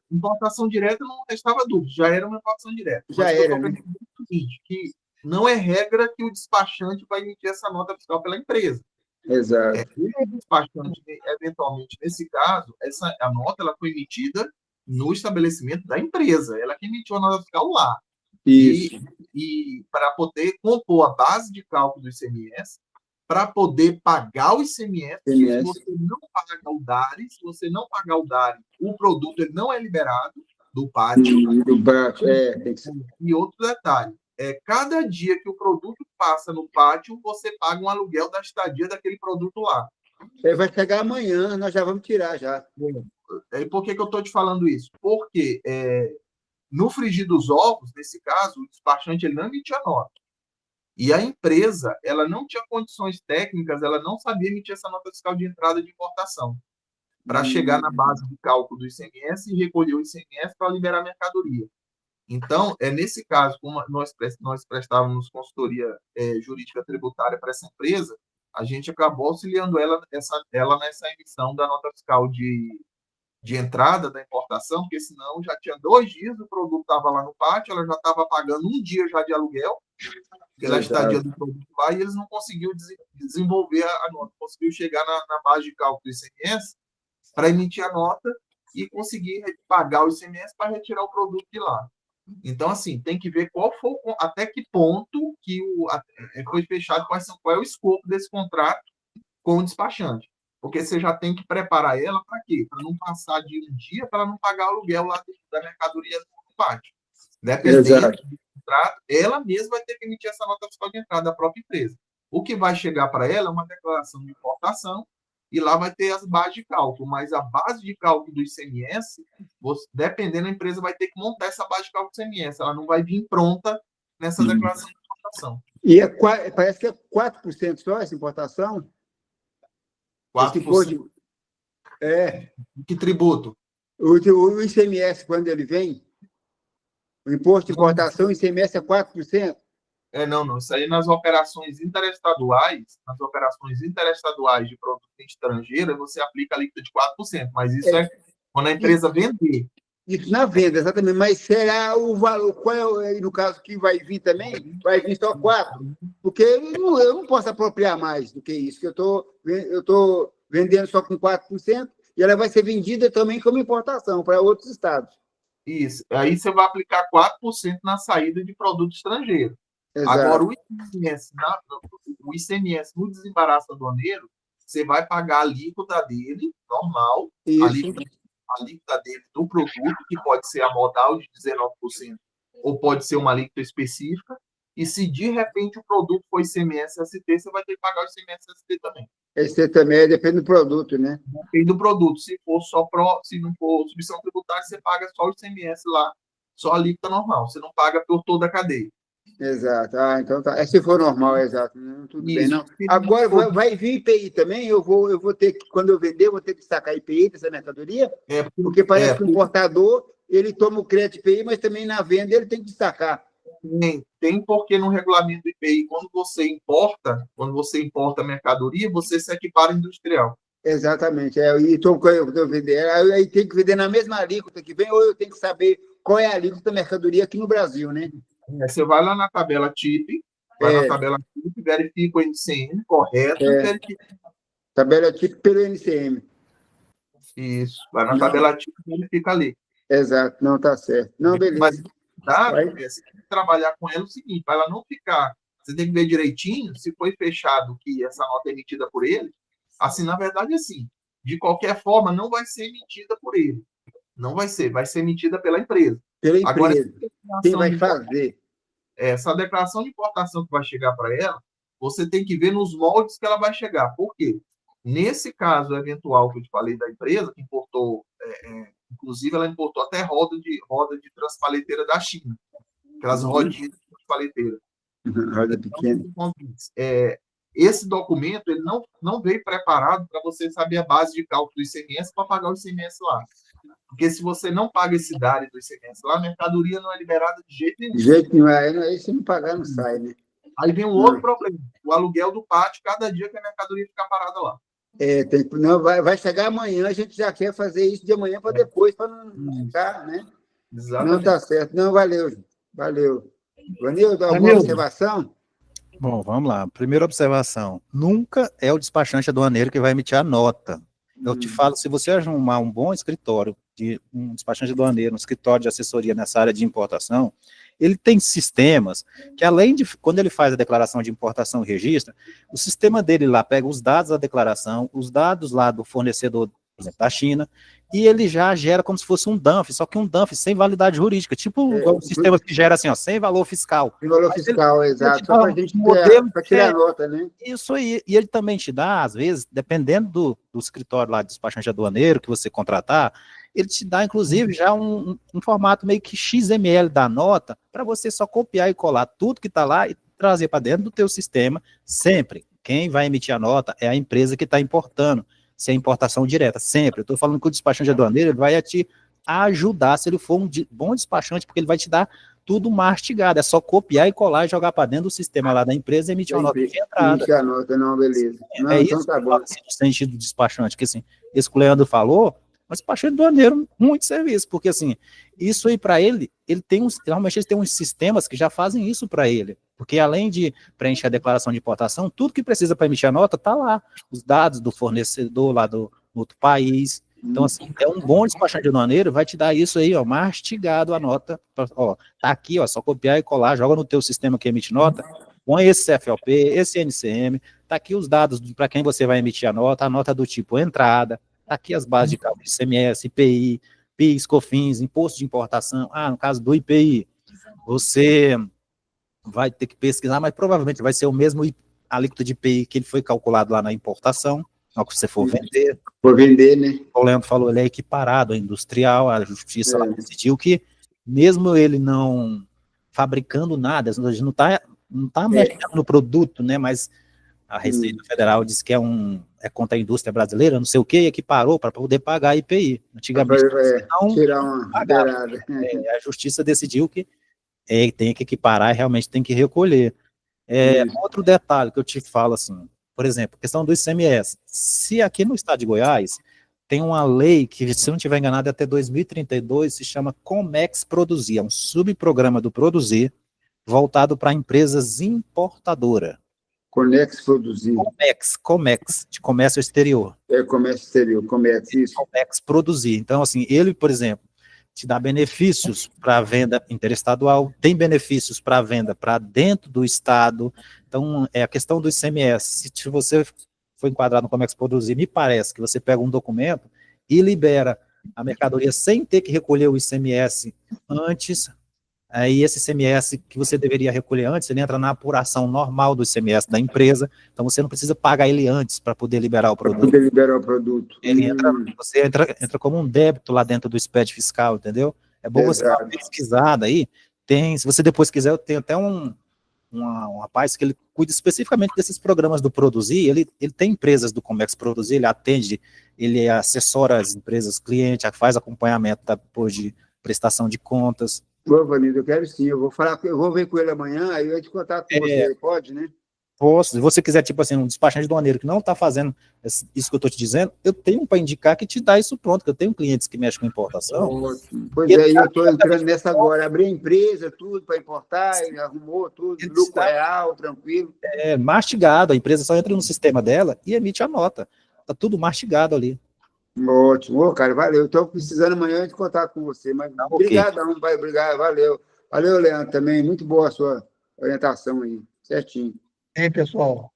Speaker 3: Importação direta não restava dúvida, já era uma importação direta.
Speaker 7: Já era, né?
Speaker 3: O seguinte, que não é regra que o despachante vai emitir essa nota fiscal pela empresa.
Speaker 7: Exato.
Speaker 3: O despachante, eventualmente, nesse caso, a nota ela foi emitida no estabelecimento da empresa, ela que emitiu a nota fiscal lá.
Speaker 7: Isso.
Speaker 3: E para poder compor a base de cálculo do ICMS, para poder pagar o ICMS, se você não pagar o DARI, o produto ele não é liberado do pátio.
Speaker 7: Tem que ser.
Speaker 3: E outro detalhe, cada dia que o produto passa no pátio, você paga um aluguel da estadia daquele produto lá.
Speaker 7: Vai chegar amanhã, nós já vamos tirar já.
Speaker 3: E por que eu estou te falando isso? Porque no frigir dos ovos, nesse caso, o despachante ele não emitia nota. E a empresa, ela não tinha condições técnicas, ela não sabia emitir essa nota fiscal de entrada de importação para chegar na base de cálculo do ICMS e recolher o ICMS para liberar a mercadoria. Então, nesse caso, como nós prestávamos consultoria jurídica tributária para essa empresa, a gente acabou auxiliando ela nessa emissão da nota fiscal de entrada da importação, porque senão já tinha 2 dias, o produto estava lá no pátio, ela já estava pagando 1 dia já de aluguel, pela estadia do produto lá, e eles não conseguiram desenvolver a nota, conseguiu chegar na base de cálculo do ICMS para emitir a nota e conseguir pagar o ICMS para retirar o produto de lá. Então, assim, tem que ver até que ponto que foi fechado, qual é o escopo desse contrato com o despachante. Porque você já tem que preparar ela para quê? Para não passar de 1 dia, para não pagar o aluguel lá da mercadoria no pátio. Dependendo do contrato, ela mesma vai ter que emitir essa nota fiscal de entrada da própria empresa. O que vai chegar para ela é uma declaração de importação, e lá vai ter as bases de cálculo, mas a base de cálculo do ICMS, dependendo da empresa, vai ter que montar essa base de cálculo do ICMS, ela não vai vir pronta nessa declaração de importação.
Speaker 7: E parece que é 4% só essa importação?
Speaker 3: 4%. Que tributo?
Speaker 7: O ICMS, quando ele vem, o imposto de importação, o ICMS é 4%?
Speaker 3: Não. Isso aí nas operações interestaduais de produto estrangeiro, você aplica a alíquota de 4%, mas isso é quando a empresa vender.
Speaker 7: Isso na venda, exatamente. Mas será o valor, no caso que vai vir também, vai vir só 4%? Porque eu não posso apropriar mais do que isso, que eu estou vendendo só com 4% e ela vai ser vendida também como importação para outros estados.
Speaker 3: Isso. Aí você vai aplicar 4% na saída de produto estrangeiro.
Speaker 7: Exato.
Speaker 3: Agora, o ICMS no desembaraço aduaneiro, você vai pagar a alíquota dele, normal,
Speaker 7: Isso.
Speaker 3: a alíquota dele do produto, que pode ser a modal de 19%, ou pode ser uma alíquota específica, e se de repente o produto for ICMS-ST, você vai ter que pagar o ICMS-ST também.
Speaker 7: Esse também depende do produto, né?
Speaker 3: Depende do produto. Se não for submissão tributária, você paga só o ICMS lá, só a alíquota normal. Você não paga por toda a cadeia.
Speaker 7: Exato. Ah, então tá. Se for normal, exato. Tudo
Speaker 3: Isso.
Speaker 7: bem, não. Agora vai vir IPI também? Eu vou ter que, quando eu vender, eu vou ter que sacar IPI dessa mercadoria? Porque parece que o importador, ele toma o crédito IPI, mas também na venda ele tem que destacar.
Speaker 3: Tem porque no regulamento do IPI, quando você importa a mercadoria, você se equipara industrial.
Speaker 7: Exatamente. E estou vendendo. Aí tem que vender na mesma alíquota que vem, ou eu tenho que saber qual é a alíquota da mercadoria aqui no Brasil, né?
Speaker 3: Você vai lá na tabela TIP, verifica o NCM correto, verifica.
Speaker 7: Tabela TIP pelo NCM.
Speaker 3: Isso, vai na tabela TIP e verifica ali.
Speaker 7: Exato, não está certo. Não, beleza.
Speaker 3: Mas você tem que trabalhar com ela o seguinte, para ela não ficar. Você tem que ver direitinho se foi fechado que essa nota é emitida por ele. Assim, na verdade, assim, de qualquer forma, não vai ser emitida por ele. Não vai ser emitida pela empresa.
Speaker 7: Pela empresa.
Speaker 3: Agora,
Speaker 7: quem vai fazer?
Speaker 3: Essa declaração de importação que vai chegar para ela, você tem que ver nos moldes que ela vai chegar. Por quê? Nesse caso eventual que eu te falei da empresa, que importou, inclusive ela importou até roda de transpaleteira da China. Aquelas rodinhas de transpaleteira.
Speaker 7: Roda pequena.
Speaker 3: Esse documento ele não veio preparado para você saber a base de cálculo do ICMS para pagar o ICMS lá. Porque se você não paga esse DARE do ICMS lá, a mercadoria não é liberada de jeito nenhum.
Speaker 7: De jeito nenhum. Aí se não pagar, não sai, né?
Speaker 3: Aí vem um outro problema. O aluguel do pátio, cada dia que a mercadoria fica parada lá.
Speaker 7: Vai chegar amanhã, a gente já quer fazer isso de amanhã para depois, para não ficar, né?
Speaker 3: Exatamente.
Speaker 7: Não está certo. Não, valeu. Vanildo, alguma observação?
Speaker 6: Bom, vamos lá. Primeira observação. Nunca é o despachante aduaneiro que vai emitir a nota. Eu te falo, se você arrumar um bom escritório, um despachante aduaneiro, um escritório de assessoria nessa área de importação, ele tem sistemas que, além de, quando ele faz a declaração de importação e registra, o sistema dele lá pega os dados da declaração, os dados lá do fornecedor, por exemplo, da China, e ele já gera como se fosse um DANF, só que um DANF sem validade jurídica, tipo um sistema que gera assim, ó, sem valor fiscal.
Speaker 7: Sem valor fiscal, exato. Só para a gente tirar a nota, né?
Speaker 6: Isso aí. E ele também te dá, às vezes, dependendo do escritório lá de despachante aduaneiro que você contratar, ele te dá, inclusive, já um formato meio que XML da nota, para você só copiar e colar tudo que está lá e trazer para dentro do teu sistema, sempre. Quem vai emitir a nota é a empresa que está importando, se é importação direta, sempre. Eu estou falando que o despachante aduaneiro ele vai te ajudar, se ele for um bom despachante, porque ele vai te dar tudo mastigado, é só copiar e colar e jogar para dentro do sistema lá da empresa e emitir uma nota de entrada.
Speaker 7: Emitir a nota, não, beleza. Não, então
Speaker 6: isso
Speaker 7: tá bom.
Speaker 6: assim, no sentido do despachante, que assim, isso que o Leandro falou, mas despachante aduaneiro, muito serviço, porque assim, isso aí para ele tem realmente ele tem uns sistemas que já fazem isso para ele, porque além de preencher a declaração de importação, tudo que precisa para emitir a nota tá lá, os dados do fornecedor lá do outro país. Então, assim, é um bom despachante aduaneiro, vai te dar isso aí, ó, mastigado a nota, ó, tá aqui, ó, só copiar e colar, joga no teu sistema que emite nota, põe esse CFLP, esse NCM, tá aqui os dados para quem você vai emitir a nota do tipo entrada, tá aqui as bases de cálculo de ICMS, IPI, PIS, COFINS, imposto de importação, no caso do IPI, você vai ter que pesquisar, mas provavelmente vai ser o mesmo alíquota de IPI que ele foi calculado lá na importação, ao que você for vender.
Speaker 7: For vender, né?
Speaker 6: O Leandro falou, ele é equiparado ao industrial, a justiça lá decidiu que, mesmo ele não fabricando nada, a gente não tá mexendo no produto, né, mas a Receita Federal diz que é contra a indústria brasileira, não sei o que, equiparou para poder pagar a IPI. Antigamente, não
Speaker 7: tirar uma
Speaker 6: pagava. A justiça decidiu que tem que equiparar e realmente tem que recolher. Outro detalhe que eu te falo, assim, por exemplo, questão do ICMS. Se aqui no estado de Goiás tem uma lei que, se eu não estiver enganado, até 2032 se chama Comex Produzir, é um subprograma do Produzir, voltado para empresas importadoras.
Speaker 7: Conex Produzir.
Speaker 6: Comex, de comércio exterior.
Speaker 7: É comércio exterior, Comex, isso.
Speaker 6: Comex Produzir. Então, assim, ele, por exemplo, te dá benefícios para a venda interestadual, tem benefícios para a venda para dentro do estado. Então, é a questão do ICMS. Se você for enquadrado no Comex Produzir, me parece que você pega um documento e libera a mercadoria sem ter que recolher o ICMS antes. Aí esse ICMS que você deveria recolher antes, ele entra na apuração normal do ICMS da empresa, então você não precisa pagar ele antes para poder liberar o produto.
Speaker 7: Para poder liberar o produto.
Speaker 6: Ele entra, você entra como um débito lá dentro do SPED fiscal, entendeu? É bom você dar uma pesquisada aí. Se você depois quiser, eu tenho até um rapaz que ele cuida especificamente desses programas do Produzir, ele tem empresas do Comex Produzir, ele atende, ele assessora as empresas, clientes, faz acompanhamento depois de prestação de contas.
Speaker 7: Ô, Vanido, eu quero sim, eu vou ver com ele amanhã, aí eu vou te contar com você, pode, né?
Speaker 6: Se você quiser, tipo assim, um despachante aduaneiro que não está fazendo isso que eu estou te dizendo, eu tenho um para indicar que te dá isso pronto, que eu tenho clientes que mexem com importação.
Speaker 7: Ótimo. Pois é, eu estou entrando nessa agora, abri a empresa, tudo para importar, ele arrumou tudo, lucro real, tranquilo.
Speaker 6: É mastigado, a empresa só entra no sistema dela e emite a nota. Está tudo mastigado ali.
Speaker 7: Ótimo, ô, cara, valeu. Estou precisando amanhã de contato com você, mas obrigadão, vai, obrigado, valeu. Valeu, Leandro, também, muito boa a sua orientação aí, certinho.
Speaker 1: Hein, pessoal?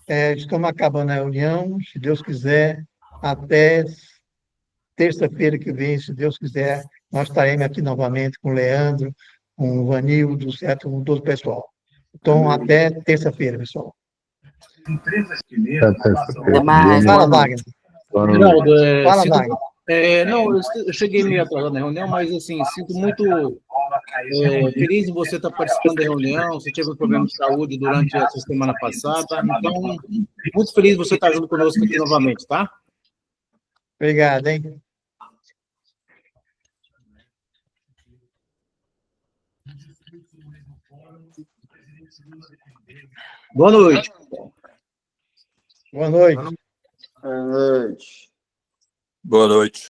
Speaker 1: Estamos acabando a reunião, se Deus quiser, até terça-feira que vem, se Deus quiser, nós estaremos aqui novamente com o Leandro, com o Vanildo, certo? Com todo o pessoal. Então, até terça-feira, pessoal.
Speaker 2: Até mais.
Speaker 1: Fala, Wagner.
Speaker 5: Geraldo,
Speaker 1: Fala, Wagner.
Speaker 5: não, eu cheguei meio atrasado na reunião, mas assim, sinto muito feliz em você estar participando da reunião. Você teve um problema de saúde durante essa semana passada, então, muito feliz você estar junto conosco aqui novamente, tá?
Speaker 1: Obrigado, hein?
Speaker 5: Boa noite.
Speaker 1: Boa noite.
Speaker 7: Boa noite.
Speaker 8: Boa noite.